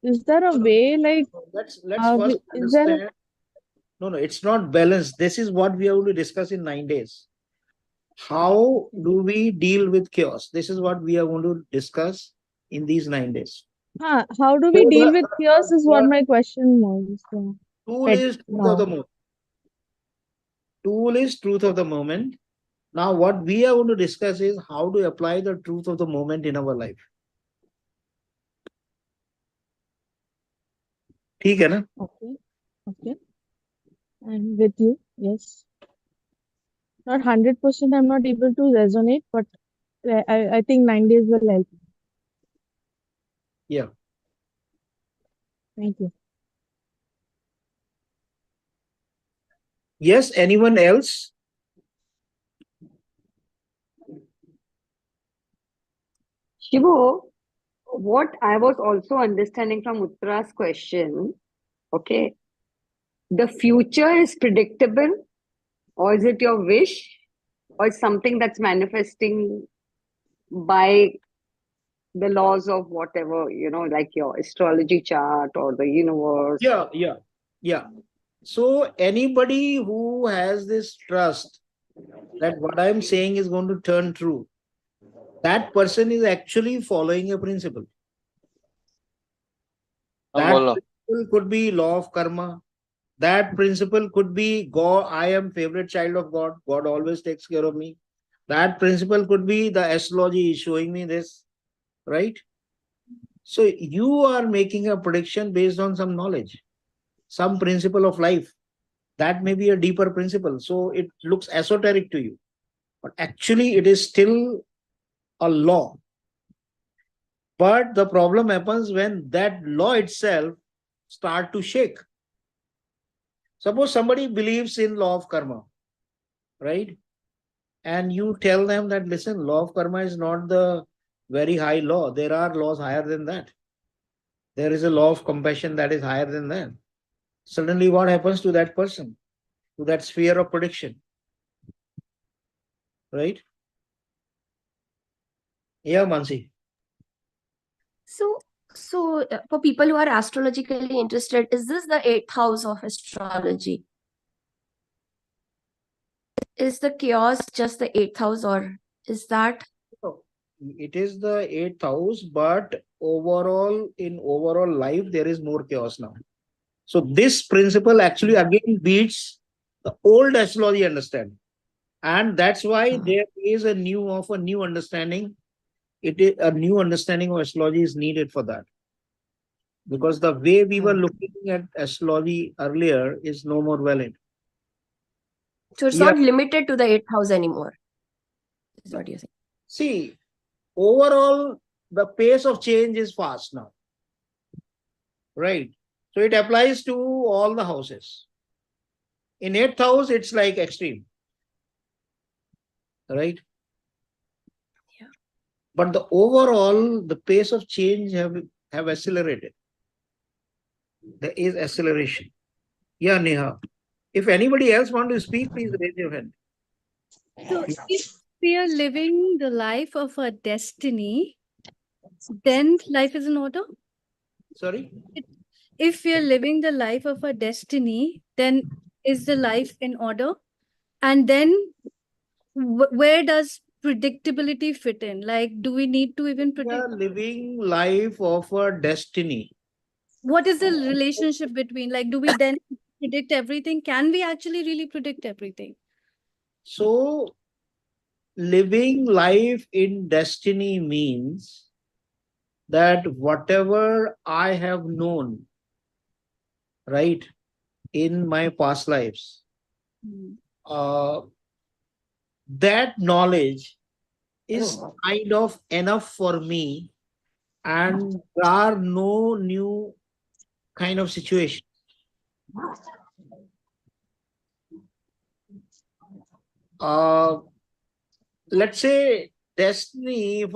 Is there a way like let's first understand. No, it's not balanced. This is what we are going to discuss in 9 days. How do we deal with chaos? This is what we are going to discuss in these 9 days. How do we deal with chaos is what my question was. Tool is truth of the moment. Tool is truth of the moment. Now, what we are going to discuss is how to apply the truth of the moment in our life. ठीक है ना? Okay. I'm with you. Yes. Not 100%. I'm not able to resonate, but I think 9 days will help. Yeah. Thank you. Yes. Anyone else? Shivo, what I was also understanding from Uttara's question, okay, the future is predictable, or is it your wish, or something that's manifesting by the laws of whatever, like your astrology chart or the universe? Yeah. So anybody who has this trust that what I'm saying is going to turn true, that person is actually following a principle. That principle could be law of karma. That principle could be God. I am favorite child of God. God always takes care of me. That principle could be the astrology is showing me this, right? So you are making a prediction based on some knowledge, some principle of life. That may be a deeper principle. So it looks esoteric to you, but actually it is still a law. But the problem happens when that law itself starts to shake. Suppose somebody believes in law of karma, right? And you tell them that, listen, law of karma is not the very high law. There are laws higher than that. There is a law of compassion that is higher than that. Suddenly what happens to that person, to that sphere of prediction, right? Yeah, Mansi. So, for people who are astrologically interested, is this the 8th house of astrology? Is the chaos just the 8th house, or is that? It is the 8th house, but overall, in overall life, there is more chaos now. So this principle actually again beats the old astrology understanding. And that's why there is a new understanding. It is a new understanding of astrology is needed for that. Because the way we were looking at astrology earlier is no more valid. So it's not limited to the 8th house anymore, is what you're saying. See, overall, the pace of change is fast now. Right. So it applies to all the houses. In 8th house, it's like extreme. Right. Yeah. But the overall, the pace of change have accelerated. There is acceleration. Yeah, Neha. If anybody else want to speak, please raise your hand. So if we are living the life of our destiny, then life is in order? Sorry? If we are living the life of our destiny, then is the life in order? And then where does predictability fit in? Like, do we need to even We predict? are living life of our destiny. What is the relationship between, like, do we then predict everything? Can we actually really predict everything? So, living life in destiny means that whatever I have known, right, in my past lives, that knowledge is kind of enough for me, and there are no new kind of situations. Let's say destiny, if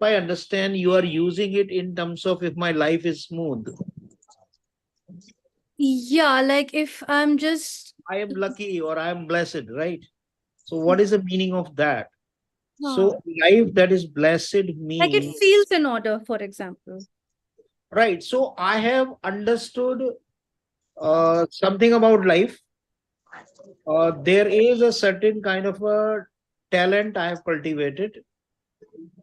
I understand, you are using it in terms of if my life is smooth. Yeah, like if I'm just... I am lucky or I am blessed, right? So what is the meaning of that? So life that is blessed means... Like it feels in order, for example. Right. So I have understood something about life. There is a certain kind of a talent I have cultivated,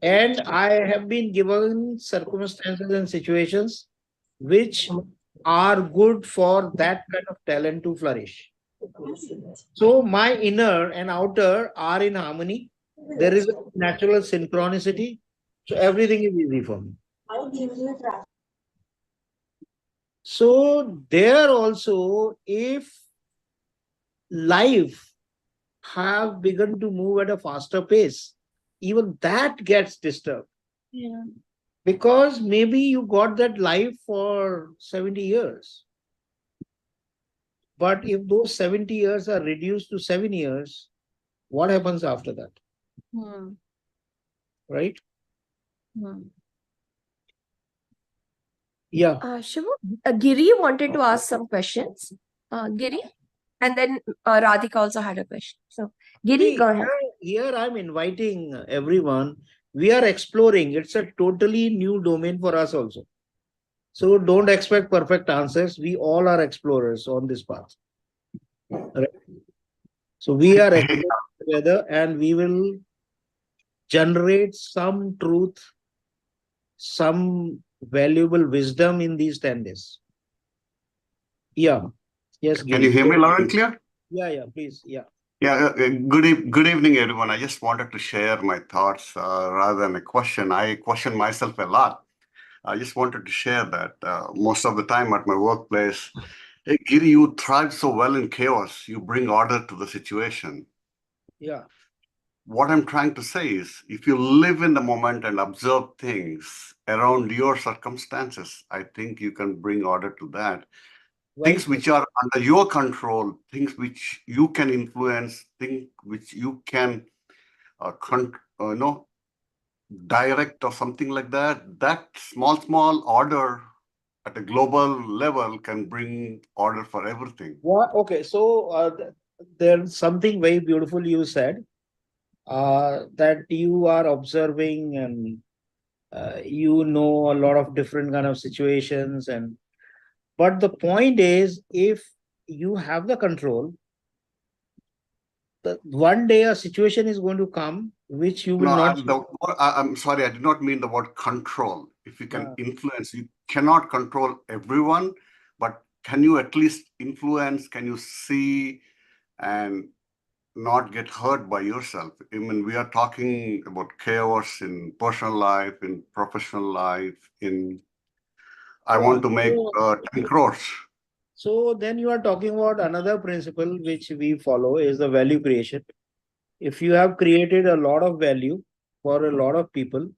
and I have been given circumstances and situations which are good for that kind of talent to flourish. So my inner and outer are in harmony. There is a natural synchronicity. So everything is easy for me. So there also, if life have begun to move at a faster pace, even that gets disturbed. Yeah. Because maybe you got that life for 70 years. But if those 70 years are reduced to 7 years, what happens after that? Right? Yeah. Shivu, Giri wanted to ask some questions. Giri, and then Radhika also had a question. So, Giri, go ahead. Here I'm inviting everyone. We are exploring. It's a totally new domain for us also. So don't expect perfect answers. We all are explorers on this path. Right? So we are exploring together, and we will generate some truth, some valuable wisdom in these 10 days. Yeah. Yes, Giri. Can you hear me loud and clear? Yeah, please. Yeah. Yeah, good evening, everyone. I just wanted to share my thoughts rather than a question. I question myself a lot. I just wanted to share that most of the time at my workplace, hey, Giri, you thrive so well in chaos. You bring order to the situation. Yeah. What I'm trying to say is, if you live in the moment and observe things around your circumstances, I think you can bring order to that. things which are under your control, things which you can influence, things which you can direct or something like that, that small order at a global level can bring order for everything. What? Okay, so there's something very beautiful you said, that you are observing and you know a lot of different kind of situations, and but the point is, if you have the control, one day a situation is going to come which you will not. I'm sorry, I did not mean the word control. If you can influence, you cannot control everyone, but can you at least influence? Can you see and not get hurt by yourself? I mean, we are talking about chaos in personal life, in professional life, I want to make 10 crores. So then you are talking about another principle which we follow is the value creation. If you have created a lot of value for a lot of people,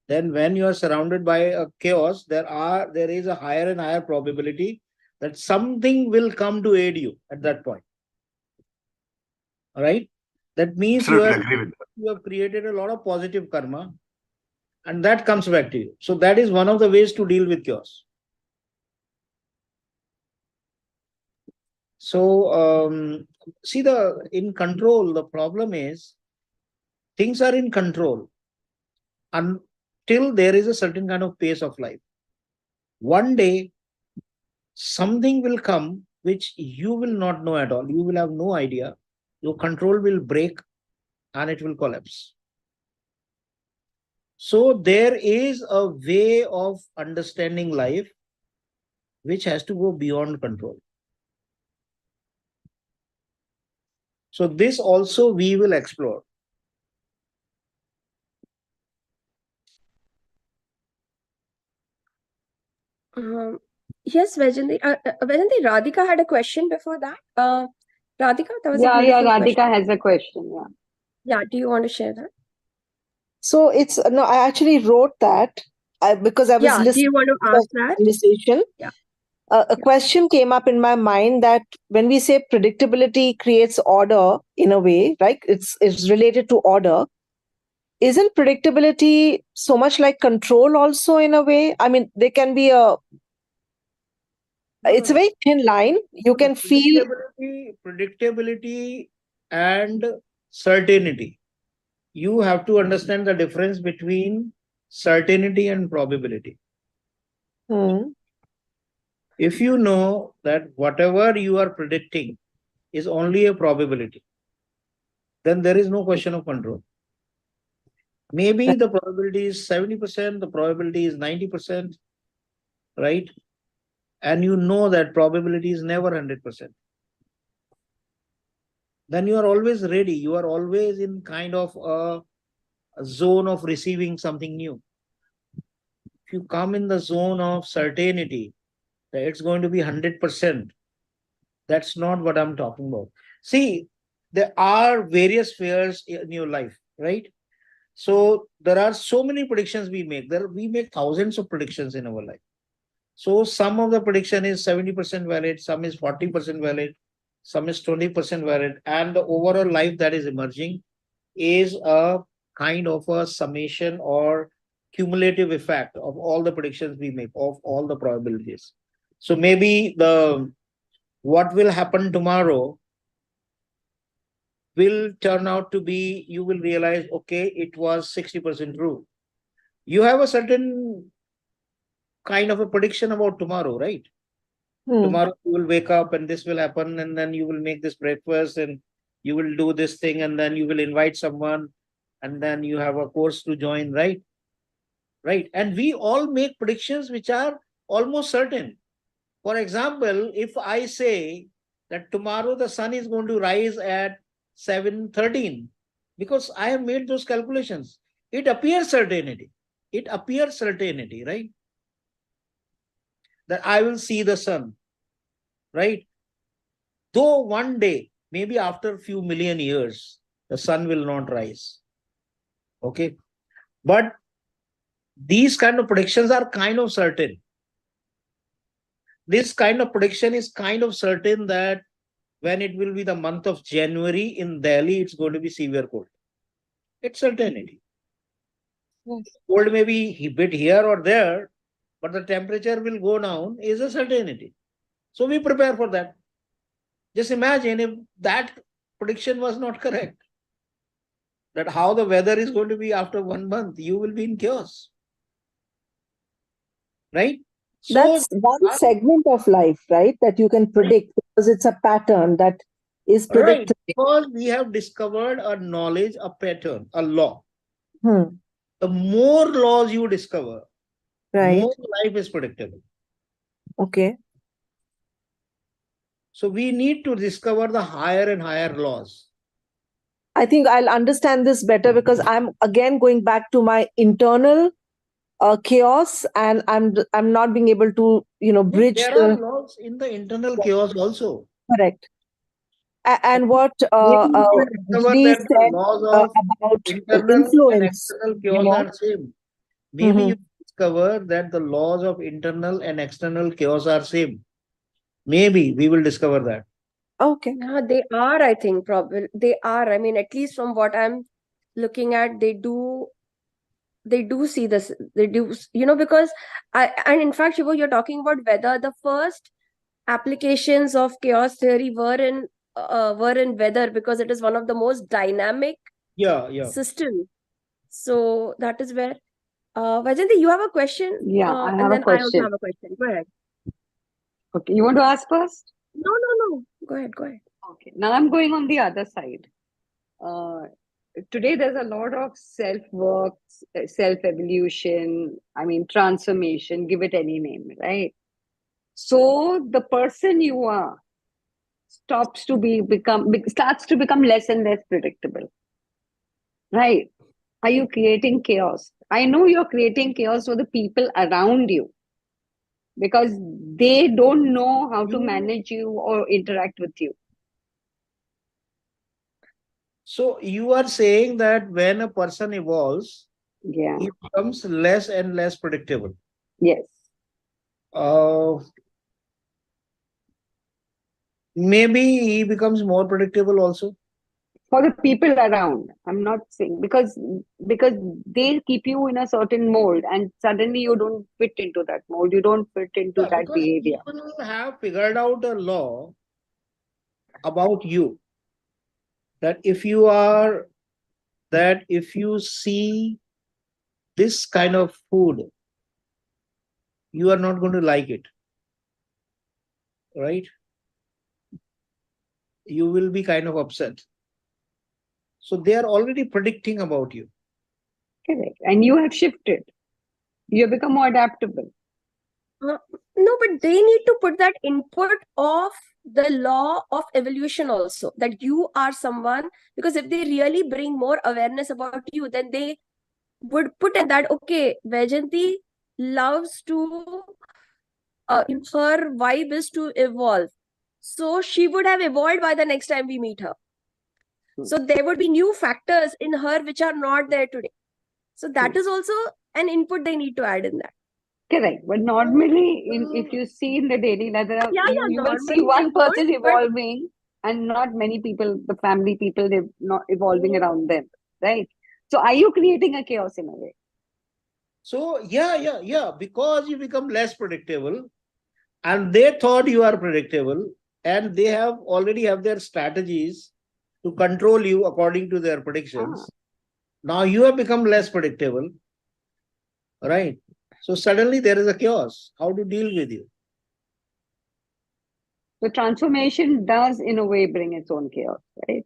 then when you are surrounded by a chaos, there is a higher and higher probability that something will come to aid you at that point. All right? That means you have created a lot of positive karma, and that comes back to you. So that is one of the ways to deal with chaos. So see, in control, the problem is things are in control until there is a certain kind of pace of life. One day, something will come which you will not know at all. You will have no idea. Your control will break and it will collapse. So there is a way of understanding life which has to go beyond control. So this also we will explore. Yes, Vajanti. Vajanti, Radhika had a question before that. Radhika, that was a Yeah, beautiful Radhika question. has a question. Yeah. Yeah, do you want to share that? So it's no, I actually wrote that because I was Yeah, do listening you want to to ask the that? conversation. Yeah. A question came up in my mind that when we say predictability creates order in a way, right? It's related to order. Isn't predictability so much like control also in a way? I mean, there can be it's a very thin line. You can feel predictability and certainty. You have to understand the difference between certainty and probability. If you know that whatever you are predicting is only a probability, then there is no question of control. Maybe the probability is 70%, the probability is 90%, right? And you know that probability is never 100%. Then you are always ready. You are always in kind of a zone of receiving something new. If you come in the zone of certainty that it's going to be 100%, that's not what I'm talking about. See, there are various spheres in your life, right? So there are so many predictions we make. We make thousands of predictions in our life. So some of the prediction is 70% valid, some is 40% valid, some is 20% valid, and the overall life that is emerging is a kind of a summation or cumulative effect of all the predictions we make, of all the probabilities. So maybe what will happen tomorrow will turn out to be, you will realize, okay, it was 60% true. You have a certain kind of a prediction about tomorrow, right? Tomorrow you will wake up and this will happen, and then you will make this breakfast and you will do this thing, and then you will invite someone, and then you have a course to join, right? Right. And we all make predictions which are almost certain. For example, if I say that tomorrow the sun is going to rise at 7:13, because I have made those calculations, it appears certainty. It appears certainty, right? That I will see the sun, right? Though one day, maybe after a few million years, the sun will not rise. Okay. But these kind of predictions are kind of certain. this kind of prediction is kind of certain that when it will be the month of January in Delhi, it's going to be severe cold. It's certainty. Cold may be a bit here or there, but the temperature will go down is a certainty. So we prepare for that. Just imagine if that prediction was not correct, that how the weather is going to be after 1 month, you will be in chaos. Right? So that's one segment of life, right? That you can predict because it's a pattern that is predictable. Right, because we have discovered a knowledge, a pattern, a law. The more laws you discover, more life is predictable. Okay. So we need to discover the higher and higher laws. I think I'll understand this better because I'm again going back to my internal chaos, and I'm not being able to bridge. There are laws in the internal chaos also. Correct. And what Maybe said laws of about internal influence, and external chaos are same. Maybe you discover that the laws of internal and external chaos are same. Maybe we will discover that. Okay. Yeah, they are, I think, probably. They are. I mean, at least from what I'm looking at, they do see this. They do, because and in fact, Shivo, you're talking about whether the first applications of chaos theory were in weather, because it is one of the most dynamic systems. So that is where Vajanti, you have a question? Yeah, I have and then a question. I also have a question. Go ahead. Okay, you want to ask first? No. Go ahead. Okay, now I'm going on the other side. Today there's a lot of self-work, self-evolution, transformation, give it any name, right? So the person you are starts to become less and less predictable, right? Are you creating chaos? I know you're creating chaos for the people around you because they don't know how to manage you or interact with you. So you are saying that when a person evolves, he becomes less and less predictable. Yes. Maybe he becomes more predictable also. For the people around, I'm not saying because they keep you in a certain mold and suddenly you don't fit into that mold. You don't fit into that behavior. People have figured out a law about you that if you see this kind of food, you are not going to like it, right? You will be kind of upset. So they are already predicting about you. Correct. And you have shifted. You have become more adaptable. No, but they need to put that input of the law of evolution also, that you are someone, because if they really bring more awareness about you, then they would put in that, okay, Vajanti loves to, her vibe is to evolve. So she would have evolved by the next time we meet her. So there would be new factors in her which are not there today. So that is also an input they need to add in that. Correct. But normally, if you see in the daily life, you will see one person evolving and not many people, the family people, they're not evolving around them, right? So are you creating a chaos in a way? So, yeah. Because you become less predictable and they thought you are predictable and they already have their strategies to control you according to their predictions. Now you have become less predictable, right? So suddenly there is a chaos. How to deal with you? The transformation does in a way bring its own chaos, right?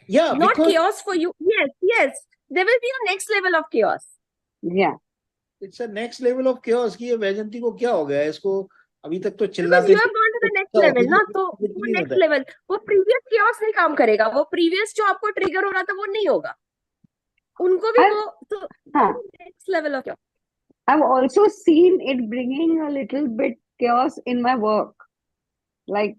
Yeah. Not chaos for you. Yes. There will be a next level of chaos. Yeah. It's a next level of chaos. कि ये वैजंती को क्या हो गया है? इसको अभी तक तो Because चिल्लाते you have gone to the next level, ना? तो वो next level, वो previous chaos नहीं काम करेगा. वो previous जो आपको trigger हो रहा था वो नहीं होगा. उनको भी वो तो next level of chaos. I've also seen it bringing a little bit chaos in my work. Like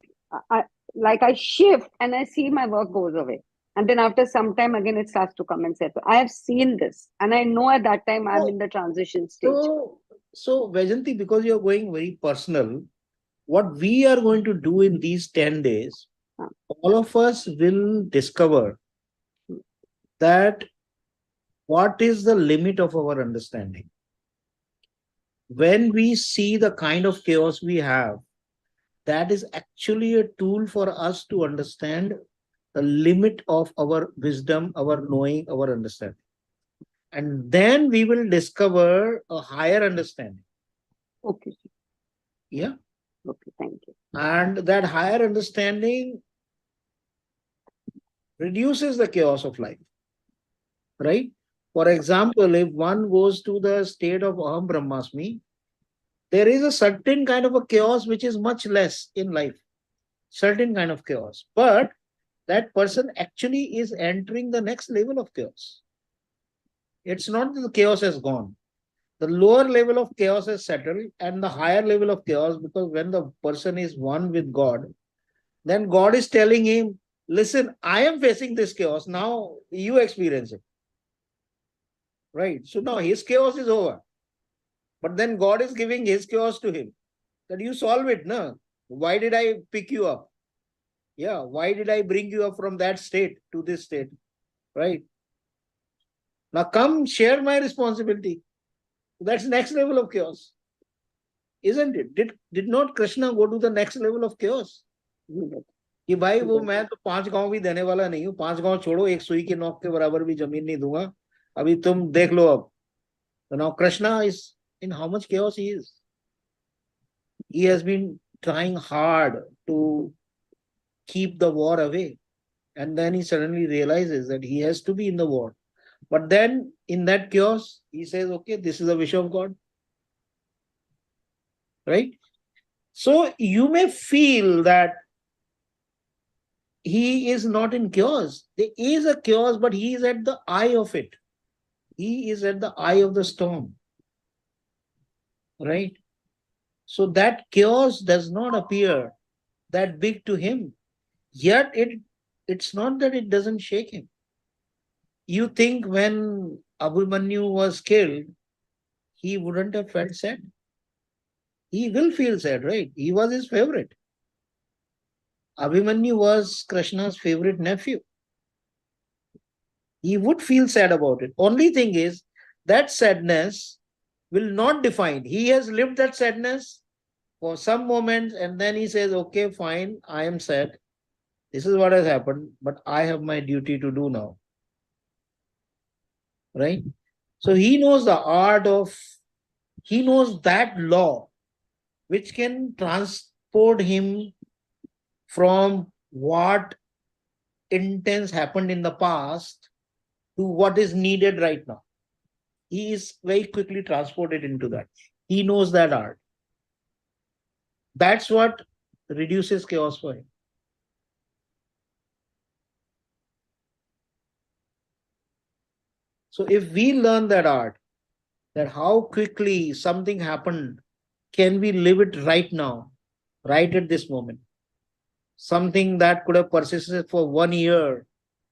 I shift and I see my work goes away. And then after some time again, it starts to come and settle. I have seen this. And I know at that time I'm in the transition stage. So, Vajanti, because you're going very personal, what we are going to do in these 10 days, all of us will discover that what is the limit of our understanding. When we see the kind of chaos we have, that is actually a tool for us to understand the limit of our wisdom, our knowing, our understanding. And then we will discover a higher understanding. Okay. Yeah. Okay, thank you. And that higher understanding reduces the chaos of life. Right? For example, if one goes to the state of Aham Brahmasmi, there is a certain kind of a chaos which is much less in life. Certain kind of chaos. But that person actually is entering the next level of chaos. It's not that the chaos has gone. The lower level of chaos has settled and the higher level of chaos, because when the person is one with God, then God is telling him, listen, I am facing this chaos. Now you experience it. Right? So now his chaos is over. But then God is giving his chaos to him. That you solve it, no? Why did I pick you up? Yeah, why did I bring you up from that state to this state? Right? Now come share my responsibility. That's next level of chaos. Isn't it? Did not Krishna go to the next level of chaos? कि भाई वो मैं तो 5 गांव भी देने वाला नहीं हूँ, 5 गांव छोड़ो, एक सुई के नोक के बराबर भी जमीन नहीं दूंगा, अभी तुम देख लो अब. So now Krishna is in how much chaos he is. He has been trying hard to keep the war away. And then he suddenly realizes that he has to be in the war. But then in that chaos, he says, okay, this is the wish of God. Right? So you may feel that he is not in chaos. There is a chaos, but he is at the eye of it. He is at the eye of the storm. Right? So that chaos does not appear that big to him. Yet it's not that it doesn't shake him. You think when Abhimanyu was killed, he wouldn't have felt sad? He will feel sad, right? He was his favorite. Abhimanyu was Krishna's favorite nephew. He would feel sad about it. Only thing is, that sadness will not define. He has lived that sadness for some moments and then he says, okay, fine, I am sad. This is what has happened, but I have my duty to do now. Right? So he knows the art of, he knows that law which can transport him from what intense happened in the past to what is needed right now. He is very quickly transported into that. He knows that art. That's what reduces chaos for him. So if we learn that art, that how quickly something happened, can we live it right now, right at this moment? Something that could have persisted for 1 year,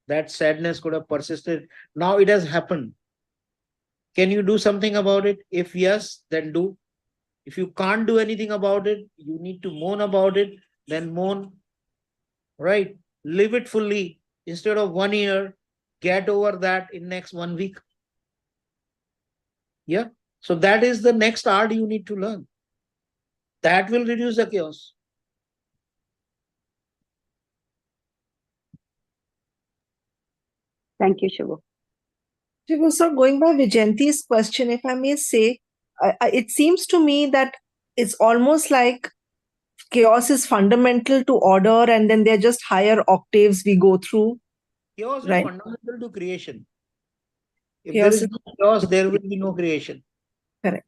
that sadness could have persisted. Now it has happened. Can you do something about it? If yes, then do. If you can't do anything about it, you need to moan about it, then moan. Right? Live it fully. Instead of 1 year, get over that in next 1 week. Yeah. So that is the next art you need to learn. That will reduce the chaos. Thank you, Shivo. Shivo, sir, going by Vijayanti's question, if I may say, it seems to me that it's almost like chaos is fundamental to order and then there are just higher octaves we go through. Chaos right? is fundamental to creation. If Chaos there is no chaos, there will be no creation. Correct.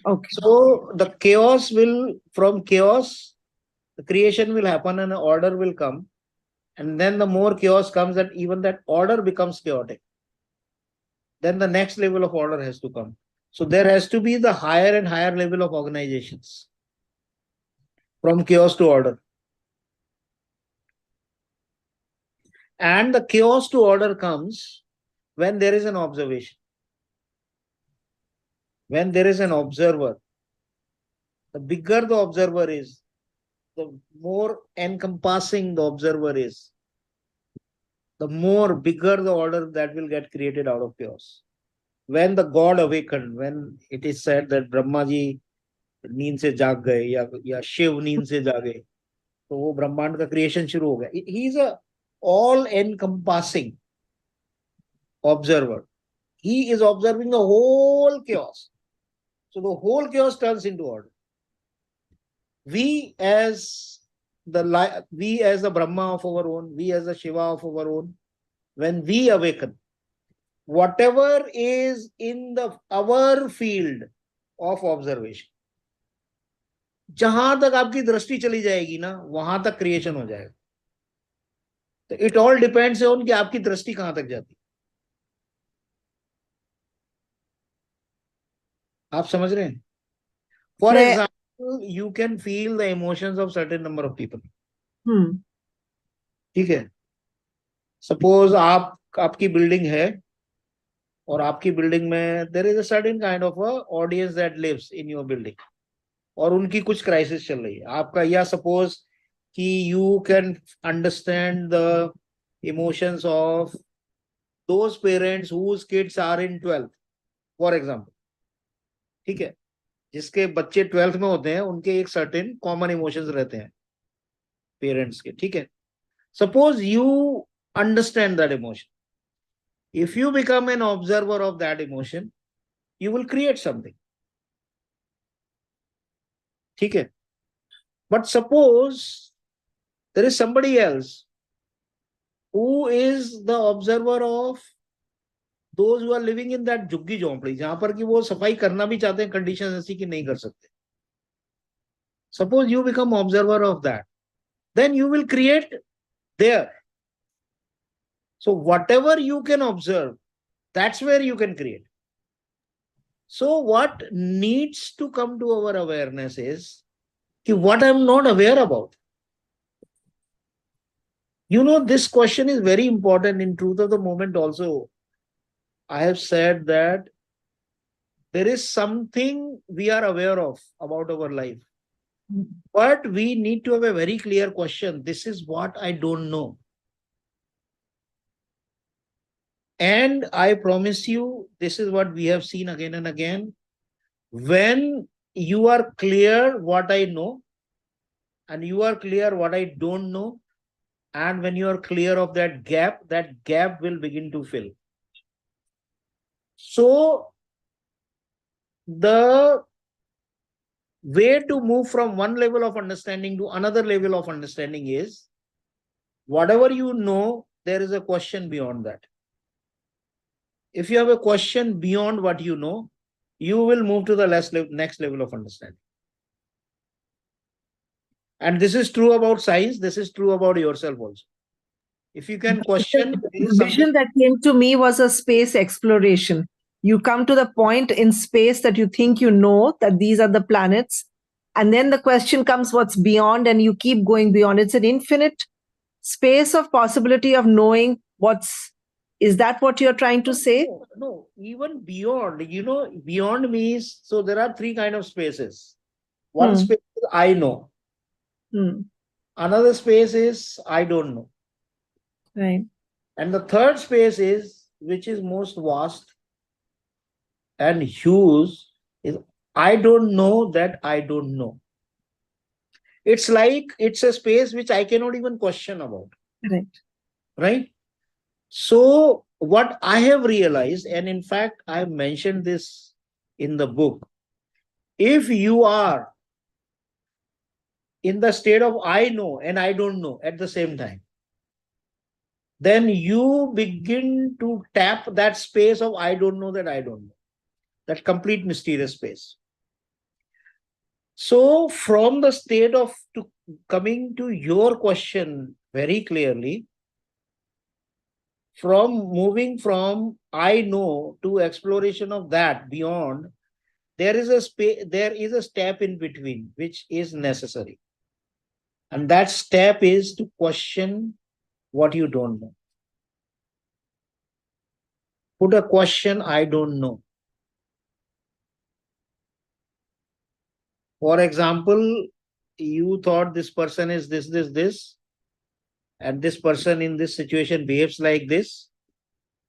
Okay. So the chaos will, from chaos, the creation will happen and an order will come. And then the more chaos comes, that even that order becomes chaotic. Then the next level of order has to come. So there has to be the higher and higher level of organizations. From chaos to order. And the chaos to order comes when there is an observation. when there is an observer, the bigger the observer is, the more encompassing the observer is, the more bigger the order that will get created out of chaos. When the God awakened, when it is said that Brahma ji नींद से जाग गए या शिव नींद से जागे, तो वो ब्रह्मांड का क्रिएशन शुरू हो गया. He is a all encompassing observer. He is observing the whole chaos. So the whole chaos turns into order. We as the Brahma of our own, we as the Shiva of our own, when we awaken, whatever is in our field of observation, जहां तक आपकी दृष्टि चली जाएगी ना, वहां तक creation हो जाएगा. तो इट ऑल डिपेंड्स ऑन कि आपकी दृष्टि कहां तक जाती है. आप समझ रहे हैं? For example, you can feel the emotions of certain number of people. ठीक है. सपोज आपकी बिल्डिंग है और आपकी बिल्डिंग में there is a certain kind of a audience that lives in your building, और उनकी कुछ क्राइसिस चल रही है आपका, या सपोज कि you can understand the emotions of those parents whose kids are in 12th for example. ठीक है. जिसके बच्चे 12th में होते हैं, उनके एक सर्टेन कॉमन इमोशंस रहते हैं पेरेंट्स के. ठीक है. Suppose you understand that emotion. If you become an observer of that emotion, you will create something. ठीक है. But suppose there is somebody else who is the observer of those who are living in that झुग्गी झोंपड़ी, जहां पर कि वो सफाई करना भी चाहते हैं, कंडीशन ऐसी कि नहीं कर सकते. Suppose you become observer of that, then you will create there. So whatever you can observe, that's where you can create. So what needs to come to our awareness is what I'm not aware about. You know, this question is very important. In truth of the moment also, I have said that there is something we are aware of about our life, but we need to have a very clear question. This is what I don't know. And I promise you, this is what we have seen again and again. When you are clear what I know, and you are clear what I don't know, and when you are clear of that gap will begin to fill. So the way to move from one level of understanding to another level of understanding is, whatever you know, there is a question beyond that. If you have a question beyond what you know, you will move to the next level of understanding. And this is true about science. This is true about yourself also. If you can question, the vision that came to me was a space exploration. You come to the point in space that you think you know that these are the planets, and then the question comes, what's beyond, and you keep going beyond. It's an infinite space of possibility of knowing what's. Is that what you're trying to say? No, even beyond. You know, beyond means, so there are three kind of spaces. One space is I know. Another space is I don't know. Right. And the third space is, which is most vast and huge, is I don't know that I don't know. It's like, it's a space which I cannot even question about. Right. Right? So what I have realized, and in fact, I mentioned this in the book, if you are in the state of I know and I don't know at the same time, then you begin to tap that space of I don't know that I don't know, that complete mysterious space. So from the state of coming to your question very clearly, from moving from I know to exploration of that beyond, there is a step in between which is necessary. And that step is to question what you don't know. Put a question, I don't know. For example, you thought this person is this, and this person in this situation behaves like this,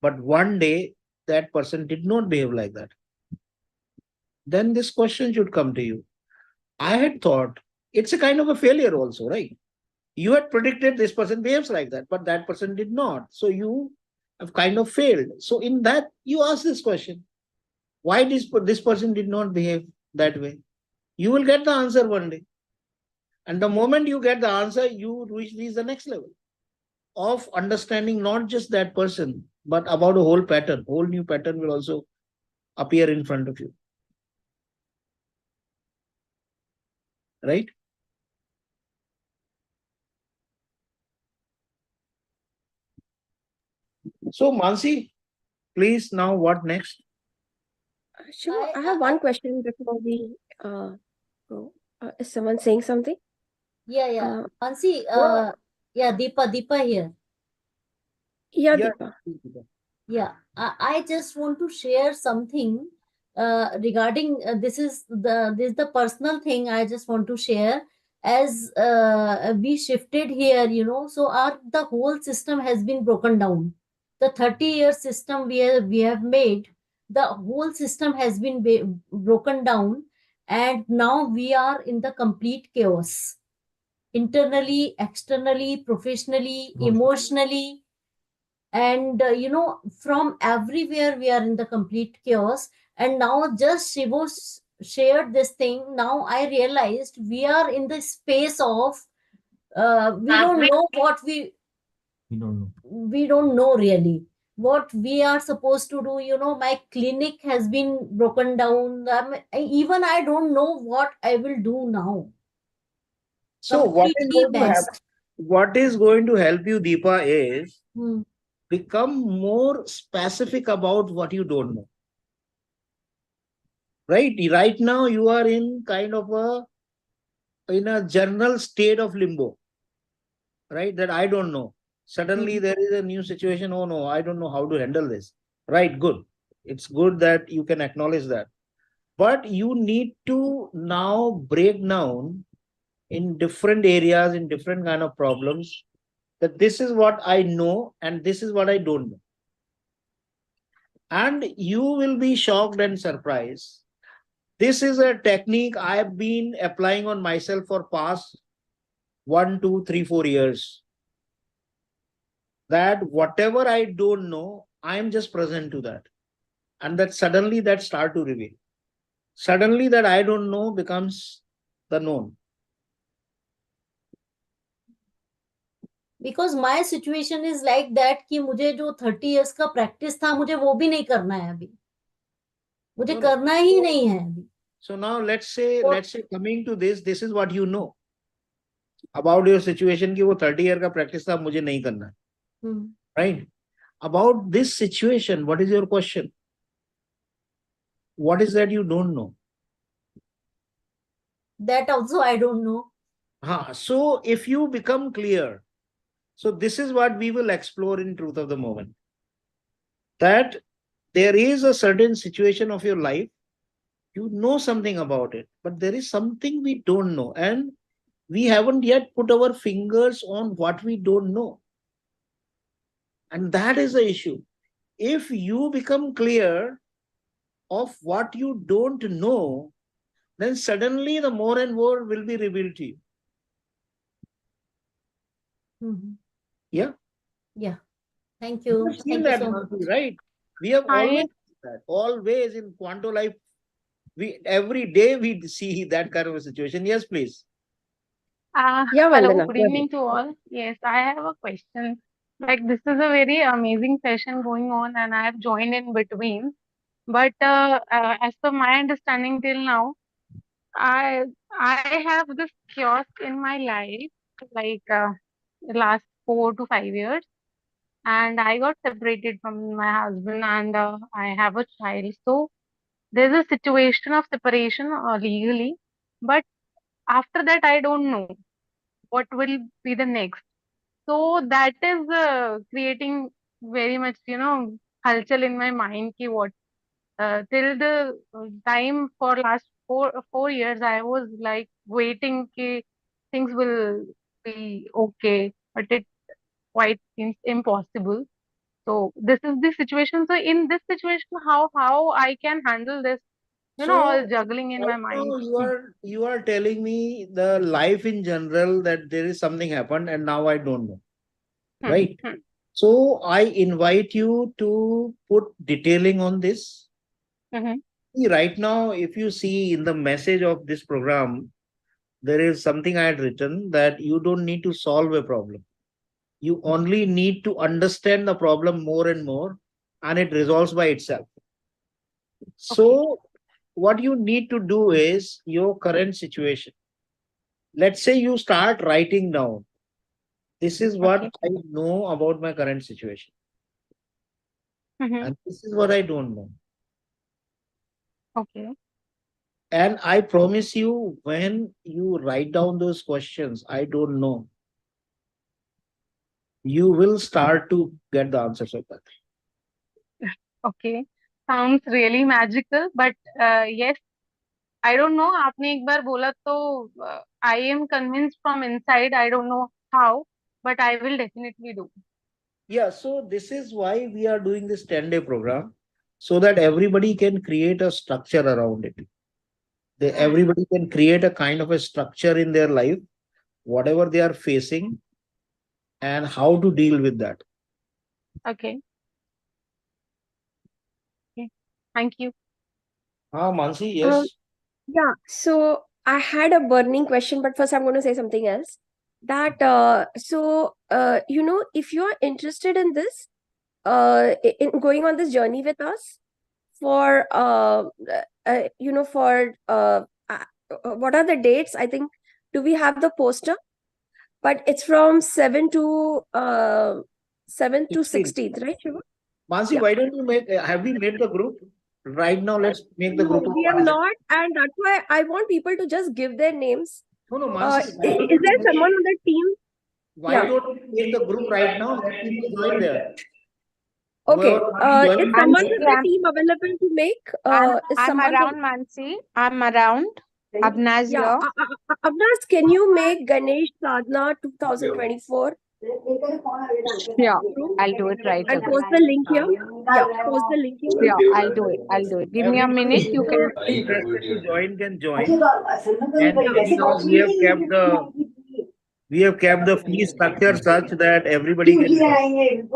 but one day that person did not behave like that. Then this question should come to you. I had thought it's a kind of a failure also, right? You had predicted this person behaves like that, but that person did not. So you have kind of failed. So in that, you ask this question: why this person did not behave that way? You will get the answer one day. And the moment you get the answer, you reach the next level of understanding not just that person, but about a whole pattern. Whole new pattern will also appear in front of you. Right? So, Mansi, please, now what next? Sure, I have one question before we go. Is someone saying something? Yeah. Mansi, yeah, Deepa here. Yeah, Deepa. Yeah, I just want to share something regarding this is the personal thing I just want to share. As we shifted here, so the whole system has been broken down. The 30-year system we have made, the whole system has been broken down, and now we are in the complete chaos, internally, externally, professionally, emotionally, and from everywhere we are in the complete chaos. And now just Shivo shared this thing, now I realized we are in the space of we don't know what we don't know really what we are supposed to do. My clinic has been broken down. Even I don't know what I will do now. So what is going to help you, Deepa, is become more specific about what you don't know. Right now you are in kind of a general state of limbo, right? That I don't know. Suddenly there is a new situation. Oh no, I don't know how to handle this. Right, good. It's good that you can acknowledge that. But you need to now break down in different areas, in different kind of problems, that this is what I know and this is what I don't know. And you will be shocked and surprised. This is a technique I've been applying on myself for past 1, 2, 3, 4 years. That whatever I don't know, I'm just present to that. And that suddenly that start to reveal. Suddenly that I don't know becomes the known. Because my situation is like that कि मुझे जो 30 years का practice था मुझे वो भी नहीं करना है अभी. मुझे करना ही नहीं है अभी. So now let's say coming to this is what you know about your situation कि वो 30 year का practice था मुझे नहीं करना है. Right? About this situation, what is your question? What is that you don't know? That also I don't know. So if you become clear, so this is what we will explore in Truth of the Moment. That there is a certain situation of your life, you know something about it, but there is something we don't know. And we haven't yet put our fingers on what we don't know. And that is the issue. If you become clear of what you don't know, then suddenly the more and more will be revealed to you. Yeah? Yeah. Thank you. You've seen that, Mansi, right? We have always that. Always in Quanto Life, every day we see that kind of a situation. Yes, please. Yeah, Hello, Vandana. good evening to all. Yes, I have a question. Like, this is a very amazing session going on, and I have joined in between. But as per my understanding till now, I have this chaos in my life, like last 4 to 5 years, and I got separated from my husband, and I have a child. So there's a situation of separation legally, but after that, I don't know what will be the next. So that is creating very much, hustle in my mind. Ki what till the time for last 4 years, I was like waiting कि things will be okay, but it quite seems impossible. So this is the situation. So in this situation, how I can handle this? All So juggling in my right now mind. you are telling me the life in general that there is something happened and now I don't know, right? So I invite you to put detailing on this. See, right now, if you see in the message of this program, there is something I had written that you don't need to solve a problem. You only need to understand the problem more and more, and it resolves by itself. So, what you need to do is your current situation. Let's say you start writing down. This is what I know about my current situation, and this is what I don't know. Okay. And I promise you, when you write down those questions, I don't know, you will start to get the answers of that. Okay. Sounds really magical, but yes, I don't know. आपने एक बार बोला तो I am convinced from inside. I don't know how, but I will definitely do. Yeah, so this is why we are doing this 10-day program, so that everybody can create a structure around it. Everybody can create a kind of a structure in their life, whatever they are facing, and how to deal with that. Okay. Okay. Thank you. Mansi, yes. Yeah, so I had a burning question, but first I'm going to say something else. That if you're interested in this, in going on this journey with us, for what are the dates? I think, do we have the poster? But it's from 7 to 16th, right, Shiva? Mansi, why don't you have we made the group? Right now, let's make the No, group. we have not, and that's why I want people to just give their names. No, Mansi, Is there someone on the team? Why don't we make the group right now? Let people join there. Okay. Is someone from the I'm- team available to make? I'm around, Mansi. I'm around. Abnaz Yeah. here. Abnas, can you make Ganesh Sadhana 2024? Yeah, I'll do it right And away. post the link here. Yeah, post the link here. Yeah, I'll do it. I'll do it. Give me a minute. You can. Interested to join can join. And anyhow, we have kept the fee structure such that everybody can join.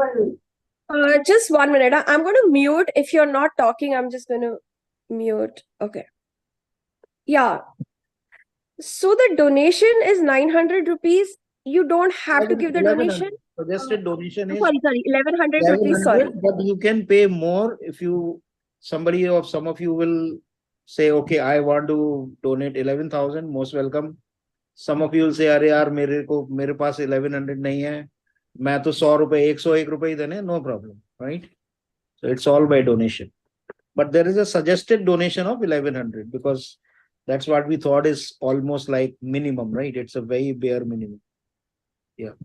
Just 1 minute. I'm going to mute. If you're not talking, I'm just going to mute. Okay. Yeah. So the donation is 900 rupees. You don't have to give the donation. Suggested donation is Sorry, 1100 rupees. Sorry. but you can pay more if you some of you will say, okay, I want to donate 11,000. Most welcome. Some of you will say, अरे यार मेरे पास 1100 नहीं है, मैं तो 101 रुपए ही देने, no problem, right? So it's all by donation. But there is a suggested donation of 1100 because that's what we thought is almost like minimum, right? It's a very bare minimum. Yeah.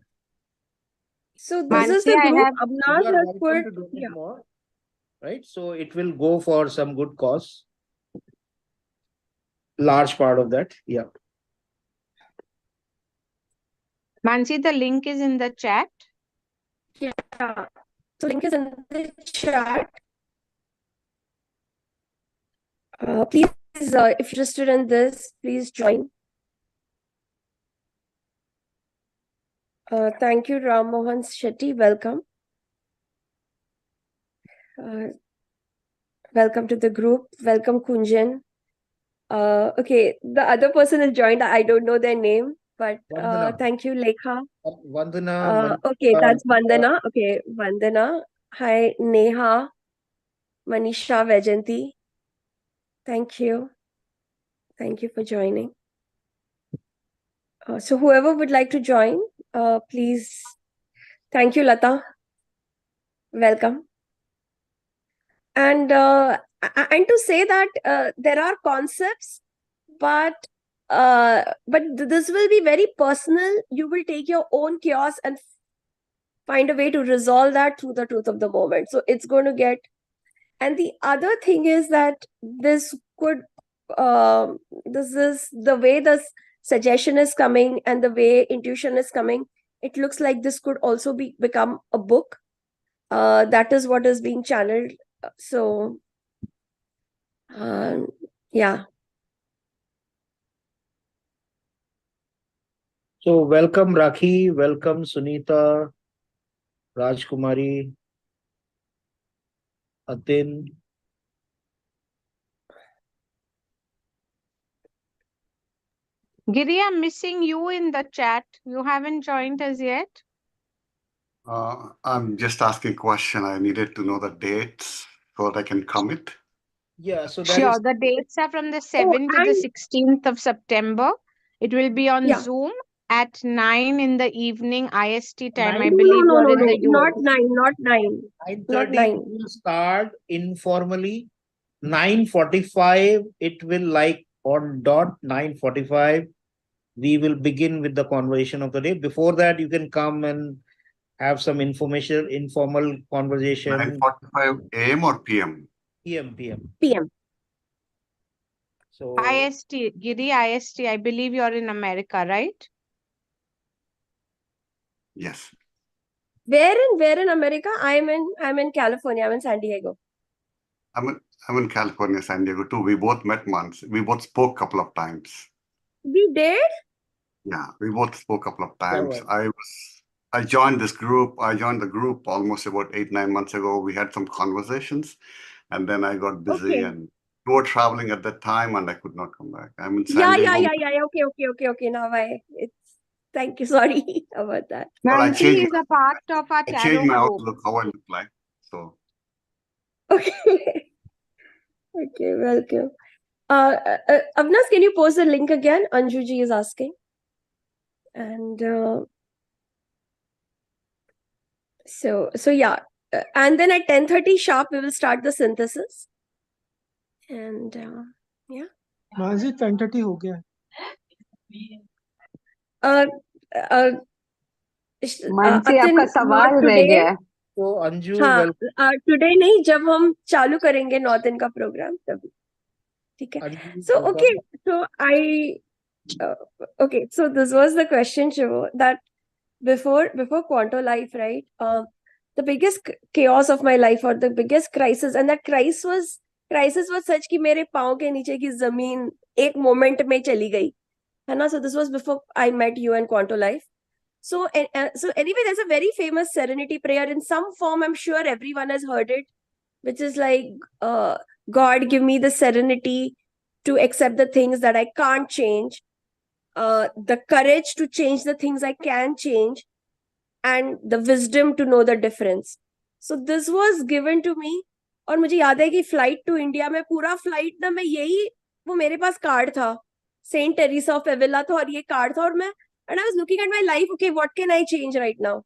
So this is the group. Abnaz You are has welcome put. to donate Yeah. more, right? So it will go for some good cause. Large part of that. Yeah. Mansi, the link is in the chat. Yeah. So link is in the chat. Please, if you're interested in this, please join. Thank you, Ram Mohan Shetty. Welcome. Welcome to the group. Welcome, Kunjan. Okay, the other person has joined. I don't know their name, but thank you, Lekha. Vandana. Okay, that's Vandana. Okay, Vandana. Hi, Neha, Manisha, Vajanti. Thank you. Thank you for joining. So whoever would like to join, please. Thank you, Lata. Welcome. And to say that there are concepts, but this will be very personal. You will take your own chaos and find a way to resolve that through the truth of the moment. So it's going to get. And the other thing is that this could this is the way the suggestion is coming and the way intuition is coming. It looks like this could also become a book. That is what is being channeled. So, yeah. So welcome Rakhi, welcome Sunita, Rajkumari, Atin. Giri, I'm missing you in the chat. You haven't joined us yet. I'm just asking a question. I needed to know the dates so that I can commit. Yeah, so that Sure, is the dates are from the 7th to the 16th of September. It will be on Zoom at 9 in the evening IST time. I believe you're in the not US. 9, not 9. 9:30 will start informally. 9:45 it will, like on dot 9:45 we will begin with the conversation of the day. Before that you can come and have some informal conversation. 9:45 a.m. or p.m.? PM. So IST, Giri, IST, I believe you're in America, right? Yes. Where in America? I'm in California. I'm in San Diego. I'm in California, San Diego too. We both met once. We both spoke a couple of times. We did? Yeah, we both spoke a couple of times. I joined this group. I joined the group almost about 8-9 months ago. We had some conversations, and then I got busy and we were traveling at that time, and I could not come back. I'm in San Diego. Yeah. Okay. Now thank you. Sorry about that. Nancy is a part of our I tarot changed my group. outlook, how I look like. So Okay. Okay, welcome. Avnas, can you post the link again? Anjuji is asking. And so yeah. And then at 10:30 sharp, we will start the synthesis. And yeah. Mansi 10:30 हो गया. मानसी आपका सवाल रह गया है. तो Anju today नहीं, जब हम चालू करेंगे 9 दिन का प्रोग्राम तभी. ठीक है. So okay, so okay, so this was the question, Shivo, that before Quanto Life, right? The biggest chaos of my life, or the biggest crisis, and that crisis was such कि मेरे पाँव के नीचे की जमीन एक moment में चली गई, है ना? So this was before I met you and Quanto Life. So anyway, there's a very famous serenity prayer in some form. I'm sure everyone has heard it, which is like, God, give me the serenity to accept the things that I can't change, the courage to change the things I can change, and the wisdom to know the difference. So this was given to me. और मुझे याद है कि flight to India में पूरा flight ना, मैं यही, वो मेरे पास कार्ड था, सेंट टेरेसा ऑफ एविला था, और ये कार्ड था, और मैं, and I was looking at my life, okay, what can I change right now,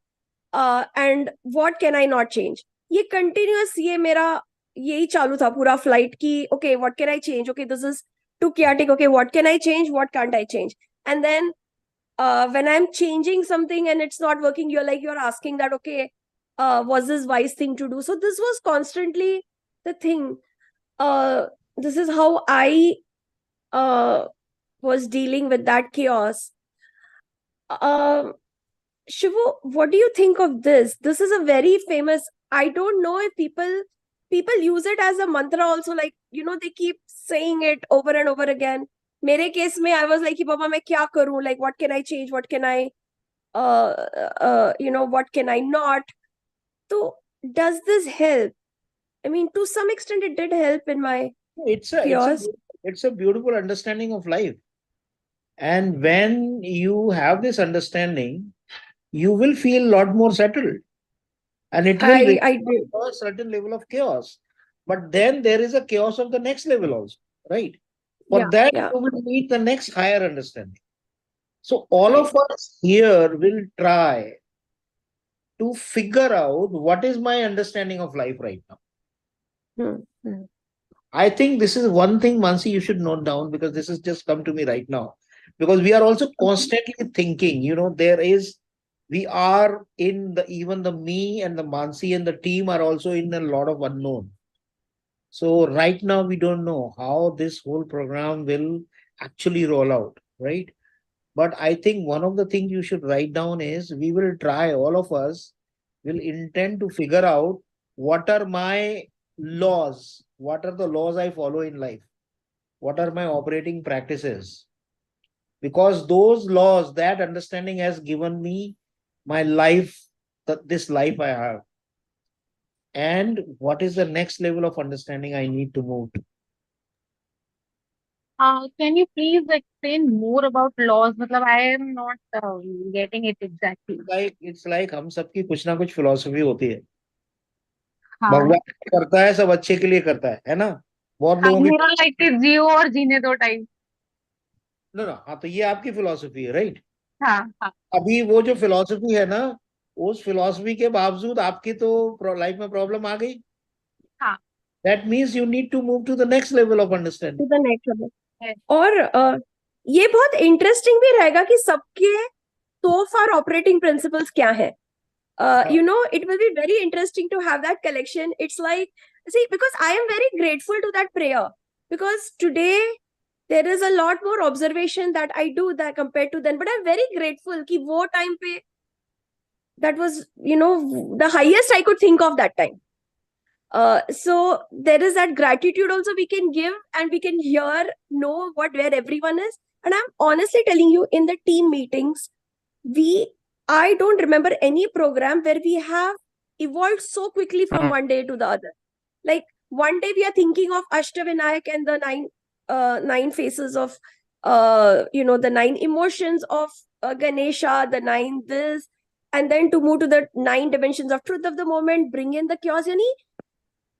and what can I not change. ये continuous, ये मेरा यही चालू था पूरा फ्लाइट की, okay, what can I change, okay, this is too chaotic, okay, what can I change, what can't I change. And then when I'm changing something and it's not working, you're asking that, okay, was this wise thing to do. So this was constantly the thing. This is how I was dealing with that chaos. Shivu, what do you think of this? This is a very famous, I don't know if people use it as a mantra also, like, they keep saying it over and over again. मेरे case में I was like, Baba, मैं क्या करूं? Like, what can I change? What can I, what can I not? So, does this help? I mean, to some extent, it did help in my chaos. It's a beautiful understanding of life. And when you have this understanding, you will feel a lot more settled. And it will require a certain level of chaos. But then there is a chaos of the next level also, right? For that, you will need the next higher understanding. So all of us here will try to figure out what is my understanding of life right now. I think this is one thing, Mansi, you should note down, because this has just come to me right now. Because we are also constantly thinking, we are in even the me and the Mansi and the team are also in a lot of unknown. So right now we don't know how this whole program will actually roll out, right? But I think one of the things you should write down is we will try, all of us will intend to figure out what are my laws, what are the laws I follow in life, what are my operating practices. Because those laws, that understanding has given me my life, this life I have. And what is the next level of understanding I need to move to? Can you please explain more about laws? मतलब I am not getting it exactly. It's like हम सबकी कुछ ना कुछ philosophy होती है. हाँ. भगवान करता है, सब अच्छे के लिए करता है ना? बहुत लोगों की मेरा लाइक जियो और जीने दो टाइप. ना, हाँ, तो ये आपकी फिलॉसफी है, राइट? हाँ हाँ. अभी वो जो फिलॉसफी है ना, उस फिलॉसफी के बावजूद आपकी तो लाइफ में प्रॉब्लम आ गई. हाँ. That means you need to move to the next level of understanding. To the next level. और ये बहुत इंटरेस्टिंग भी रहेगा कि सबके so far operating principles क्या है. You know, it will be very interesting to have that collection. It's like, see, because I am very grateful to that prayer, because today there is a lot more observation that I do that compared to then, but I'm very grateful कि वो time पे that was, you know, the highest I could think of that time. So there is that gratitude also we can give, and we can know where everyone is. And I'm honestly telling you, in the team meetings, I don't remember any program where we have evolved so quickly from one day to the other. Like one day we are thinking of Ashtavinayak and the nine faces of, the 9 emotions of Ganesha, the 9 this, and then to move to the 9 dimensions of truth of the moment, bring in the chaos.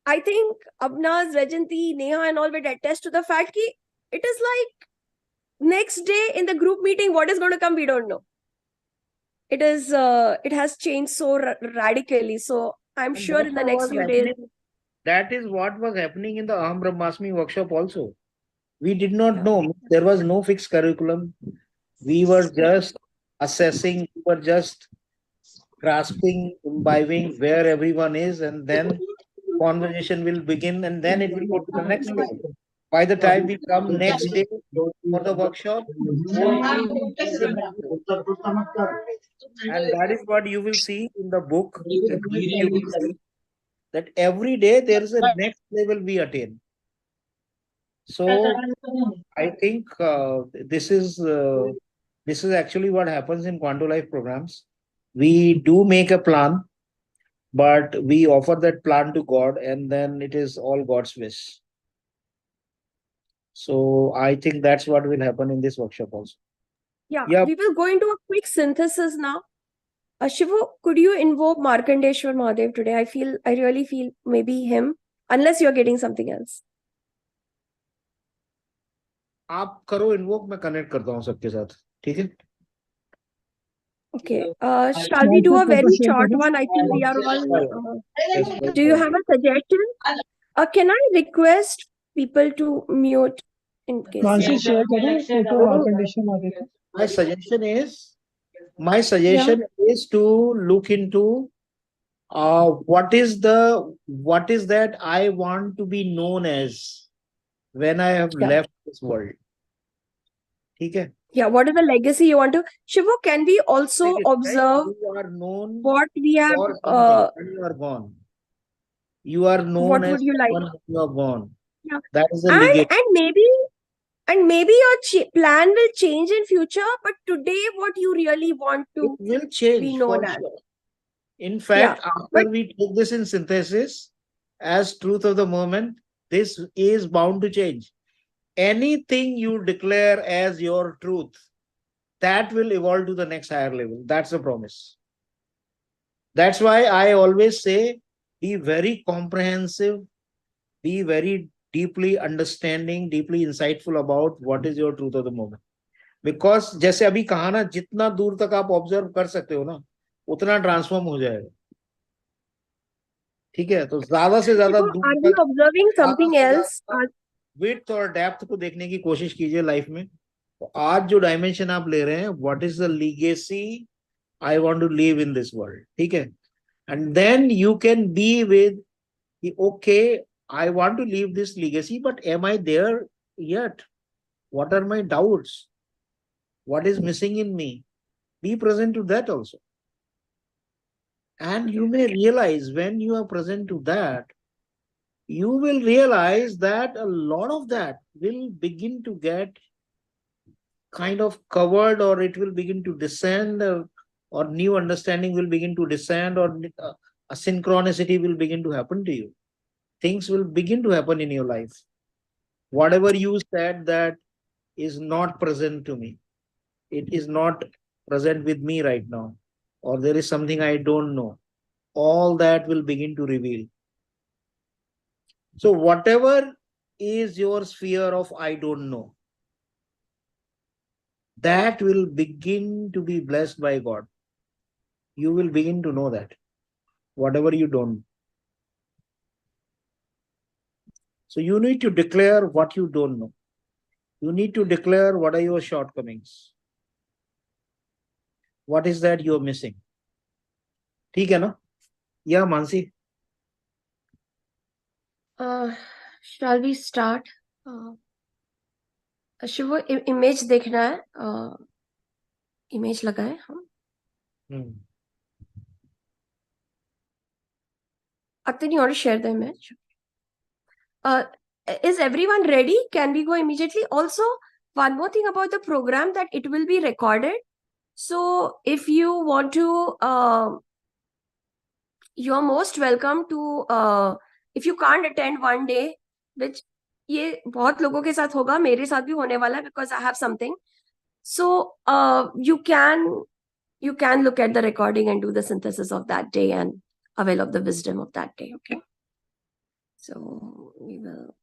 I think Abnaz, Rejanti, Neha and all will attest to the fact that it is like next day in the group meeting, what is going to come, we don't know. It has changed so radically. So I'm sure in the next few days. That is what was happening in the Aham Brahmasmi workshop also. We did not know. There was no fixed curriculum. We were just assessing, we were just grasping, imbibing where everyone is, and then conversation will begin, and then it will go to the next level. By the time we come next day for the workshop, and that is what you will see in the book. You will see that every day there is a next level we attain. So I think this is actually what happens in Quanto Life programs. We do make a plan, but we offer that plan to God, and then it is all God's wish. So I think that's what will happen in this workshop also. Yeah. We will go into a quick synthesis now. Shivo, could you invoke Markandeshwar Mahadev today? I really feel maybe him, unless you're getting something else. आप करो invoke, मैं connect करता हूँ सबके साथ, ठीक है? Okay. Shall we do a very short one? I think we are all. Do you have a suggestion? Can I request people to mute in case? My suggestion is to look into what is that I want to be known as when I have left this world. Okay? Yeah, what is the legacy you want to? Shivo, can we also observe what we have? When you are gone. You are known what as would you like? when you are gone. Yeah. That is the legacy. And maybe your plan will change in future, but today what you really want to will change be known as. Sure. In fact, after we take this in synthesis as truth of the moment, this is bound to change. Anything you declare as your truth, that will evolve to the next higher level. That's a promise. That's why I always say, be very comprehensive, be very deeply understanding, deeply insightful about what is your truth of the moment. Because जैसे अभी कहा ना, जितना दूर तक आप observe कर सकते हो ना, उतना ट्रांसफॉर्म हो जाएगा. ठीक है? तो ज्यादा से ज्यादा दूर तक observing something else, विड्थ और डेप्थ को देखने की कोशिश कीजिए लाइफ में. तो आज जो डायमेंशन आप ले रहे हैं, what is the legacy I want to live in this world. ठीक है? And then you can be with okay, I want to leave this legacy, but am I there yet? What are my doubts? What is missing in me? Be present to that also. And you may realize when you are present to that, you will realize that a lot of that will begin to get kind of covered, or it will begin to descend, or new understanding will begin to descend, or a synchronicity will begin to happen to you. Things will begin to happen in your life. Whatever you said that is not present to me, it is not present with me right now, or there is something I don't know, all that will begin to reveal. So whatever is your sphere of I don't know, that will begin to be blessed by God. You will begin to know that, whatever you don't. So you need to declare what you don't know. You need to declare what are your shortcomings. What is that you're missing? ठीक है ना? Yeah, Mansi. Shall we start? शिवो image देखना है, image लगाए हम. Atini, you want to share the image? Is everyone ready? Can we go immediately? Also, one more thing about the program, that it will be recorded. So if you want to, you're most welcome to, if you can't attend one day, which ये बहुत लोगों के साथ होगा, मेरे साथ भी होने वाला है, because I have something. So you can look at the recording and do the synthesis of that day and avail of the wisdom of that day. Okay. So we will.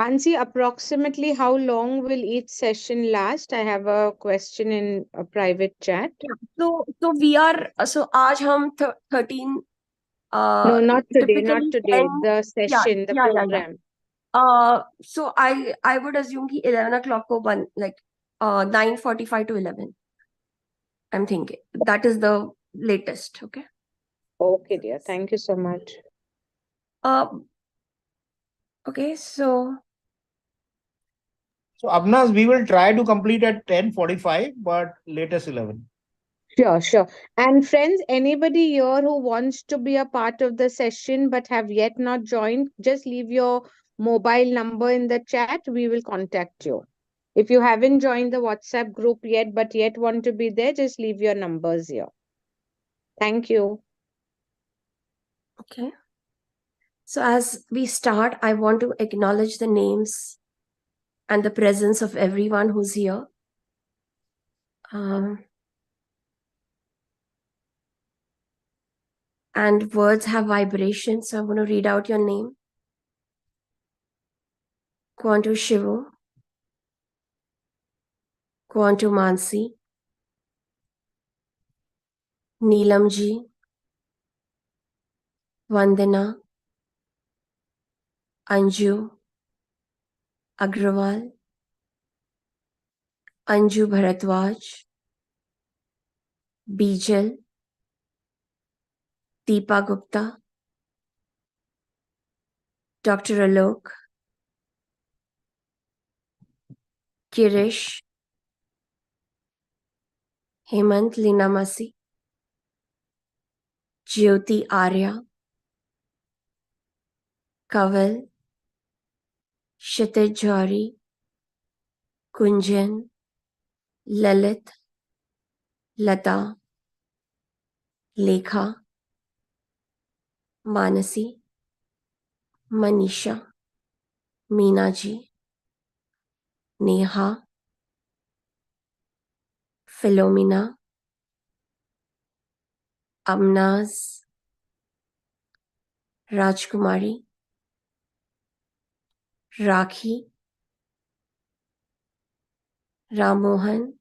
Ansi, approximately how long will each session last? I have a question in a private chat. Yeah. So we are, so आज हम 13. No, not today. Not Typically today. 10. The session, the program. So I would assume कि 11 o'clock को बन, like 9:45 to 11. I'm thinking that is the latest. Okay. Okay, dear. Thank you so much. Okay. So Abnas, we will try to complete at 10:45, but latest 11. Sure, sure. And friends, anybody here who wants to be a part of the session but have yet not joined, just leave your mobile number in the chat. We will contact you. If you haven't joined the WhatsApp group yet but yet want to be there, just leave your numbers here. Thank you. okay. So as we start, I want to acknowledge the names and the presence of everyone who's here. And words have vibration, so I'm going to read out your name. Quanto Shivo, Quanto Mansi, Neelamji, Vandana, Anju, Agrawal, Anju Bharatwaj, Bijal, Deepa Gupta, Dr. Alok, Girish, Hemant Linamasi, Jyoti Arya, Kaval, Kshitij Jari, Kunjan, Lalit, Lata, Lekha, Manasi, Manisha, Meenaji, Neha, Philomena, Amnaz, Rajkumari, Rakhi, Ramohan,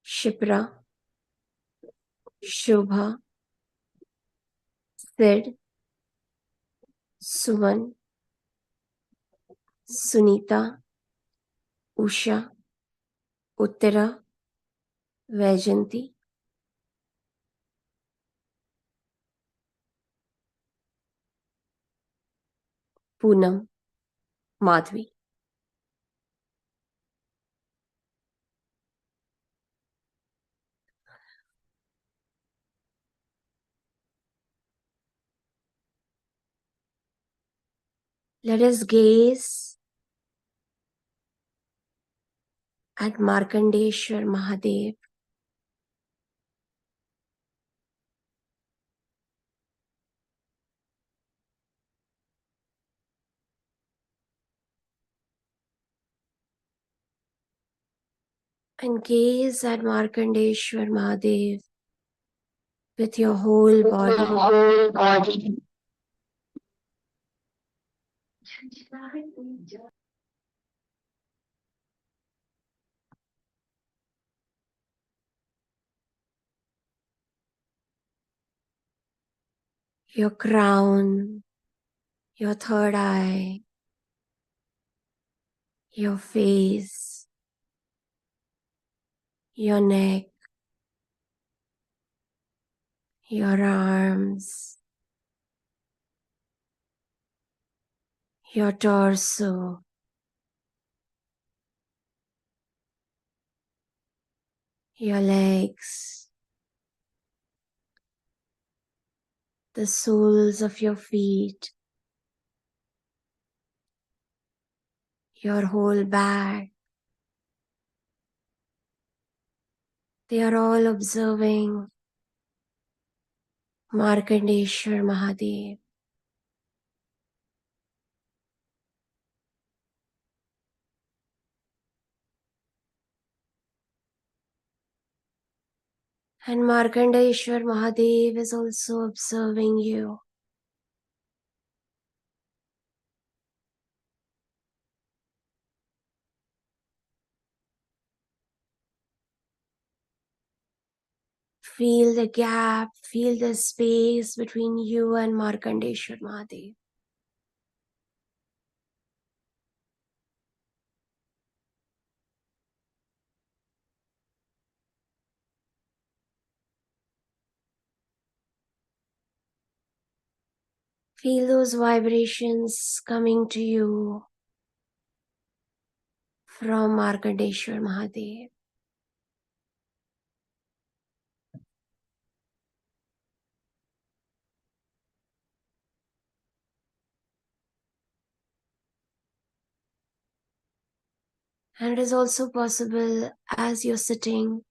Shipra, Shobha, Sid, Suman, Sunita, Usha, Uttara, Vajanti, Poonam, Madhvi. Let us gaze at Markandeshwar Mahadev, and gaze at Markandeshwar Mahadev with your whole body. Your crown, your third eye, your face, your neck, your arms, your torso, your legs, the soles of your feet, your whole back. They are all observing Markandeshwar Mahadev. And Markandeshwar Mahadev is also observing you. Feel the gap, feel the space between you and Markandeshwar Mahadev. Feel those vibrations coming to you from Markandeshwar Mahadev. And it is also possible as you're sitting,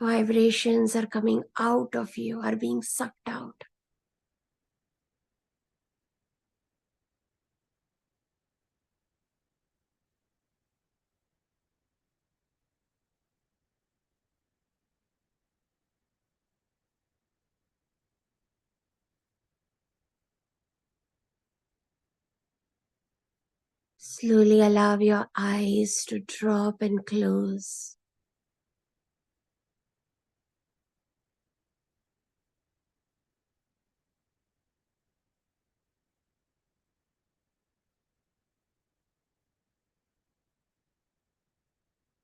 vibrations are coming out of you, are being sucked out. Slowly allow your eyes to drop and close.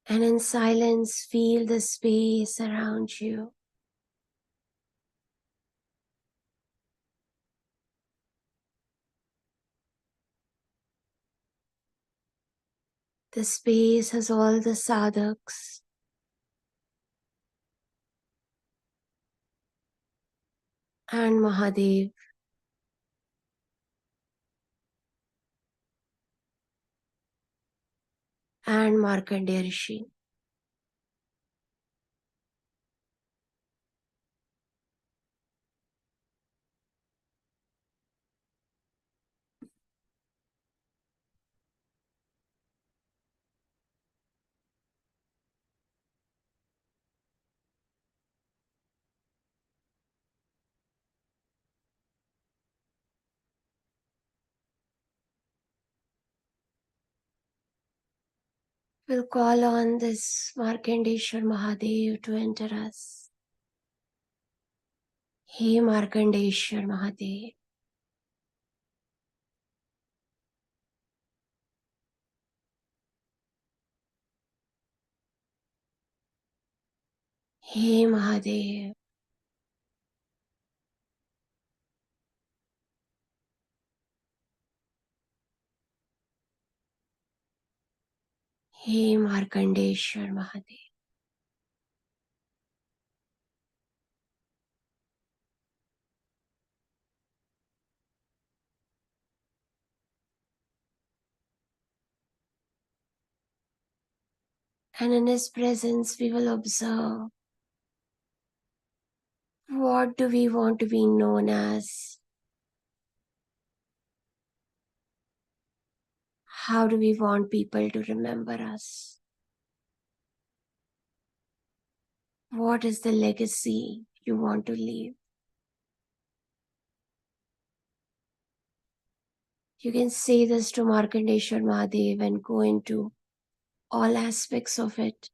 And in silence, feel the space around you. The space has all the sadhaks, and Mahadev. And Markandeya Rishi. We'll call on this Markandeshwar Mahadev to enter us. Hey Markandeshwar Mahadev. Hey Mahadev. Hey Markandeshwar Mahadev. And in his presence we will observe, what do we want to be known as? How do we want people to remember us? What is the legacy you want to leave? You can say this to Markandeshwar Mahadev and go into all aspects of it.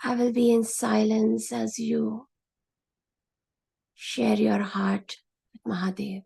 I will be in silence as you share your heart with Mahadev.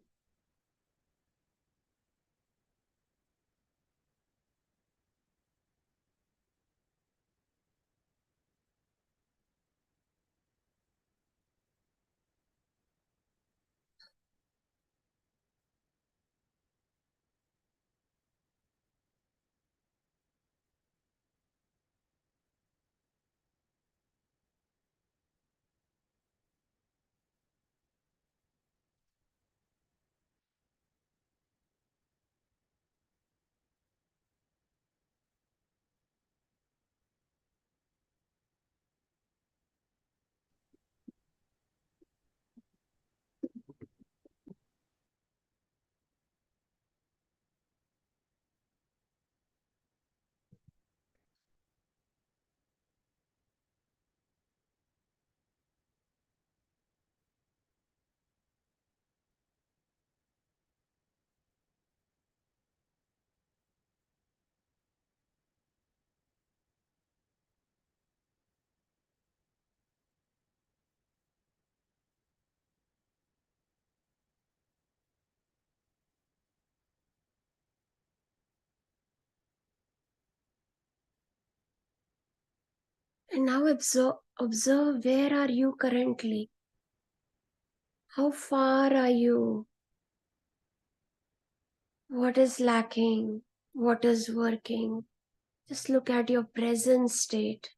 And now observe where are you currently? How far are you? What is lacking? What is working? Just look at your present state.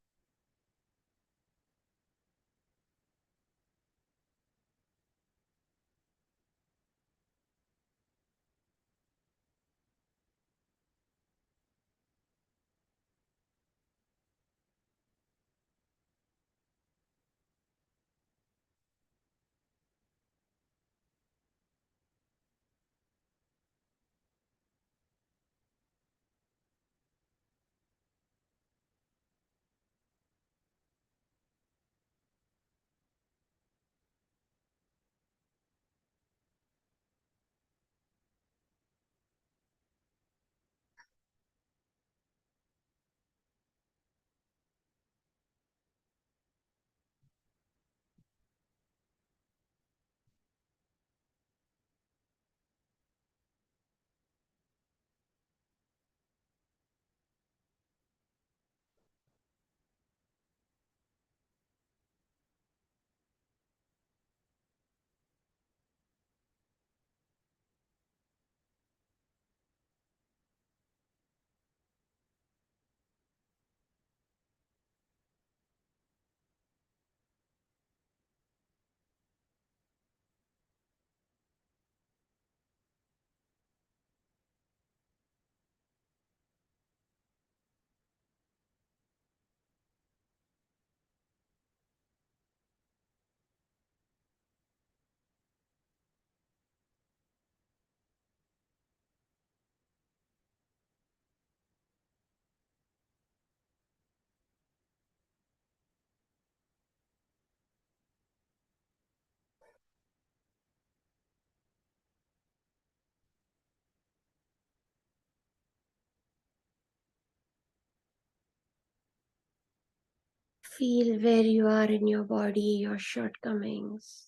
Feel where you are in your body, your shortcomings.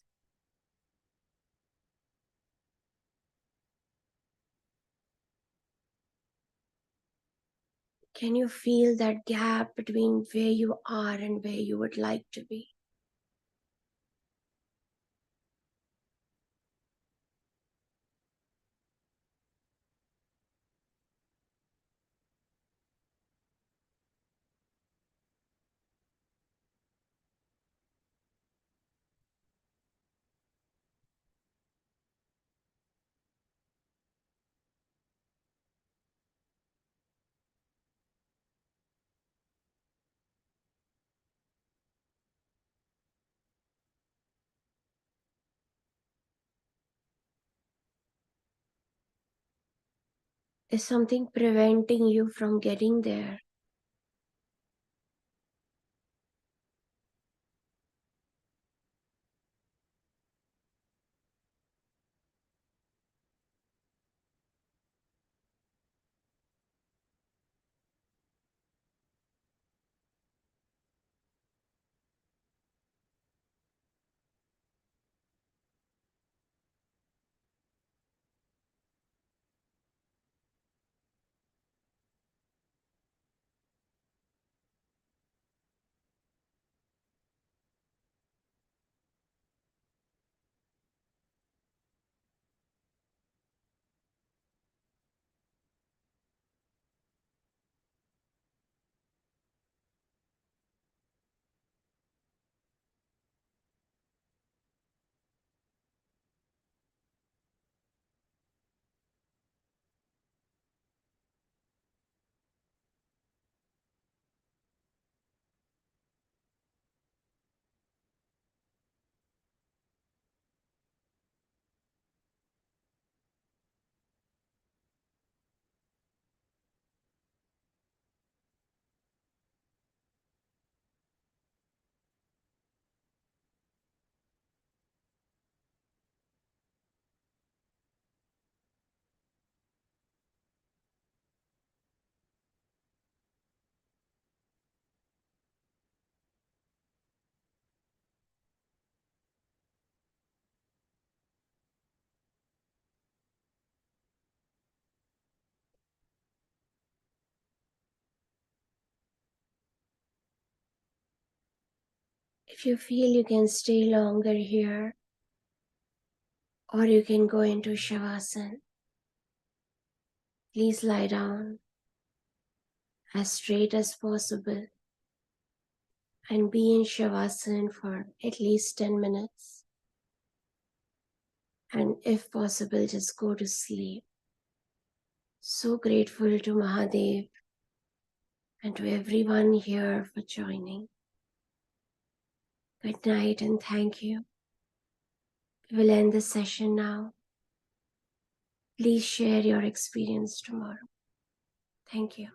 Can you feel that gap between where you are and where you would like to be? Is something preventing you from getting there? If you feel you can stay longer here, or you can go into Shavasana, please lie down as straight as possible and be in Shavasana for at least 10 minutes. And if possible, just go to sleep. So grateful to Mahadev and to everyone here for joining. Good night and thank you. We will end the session now. Please share your experience tomorrow. Thank you.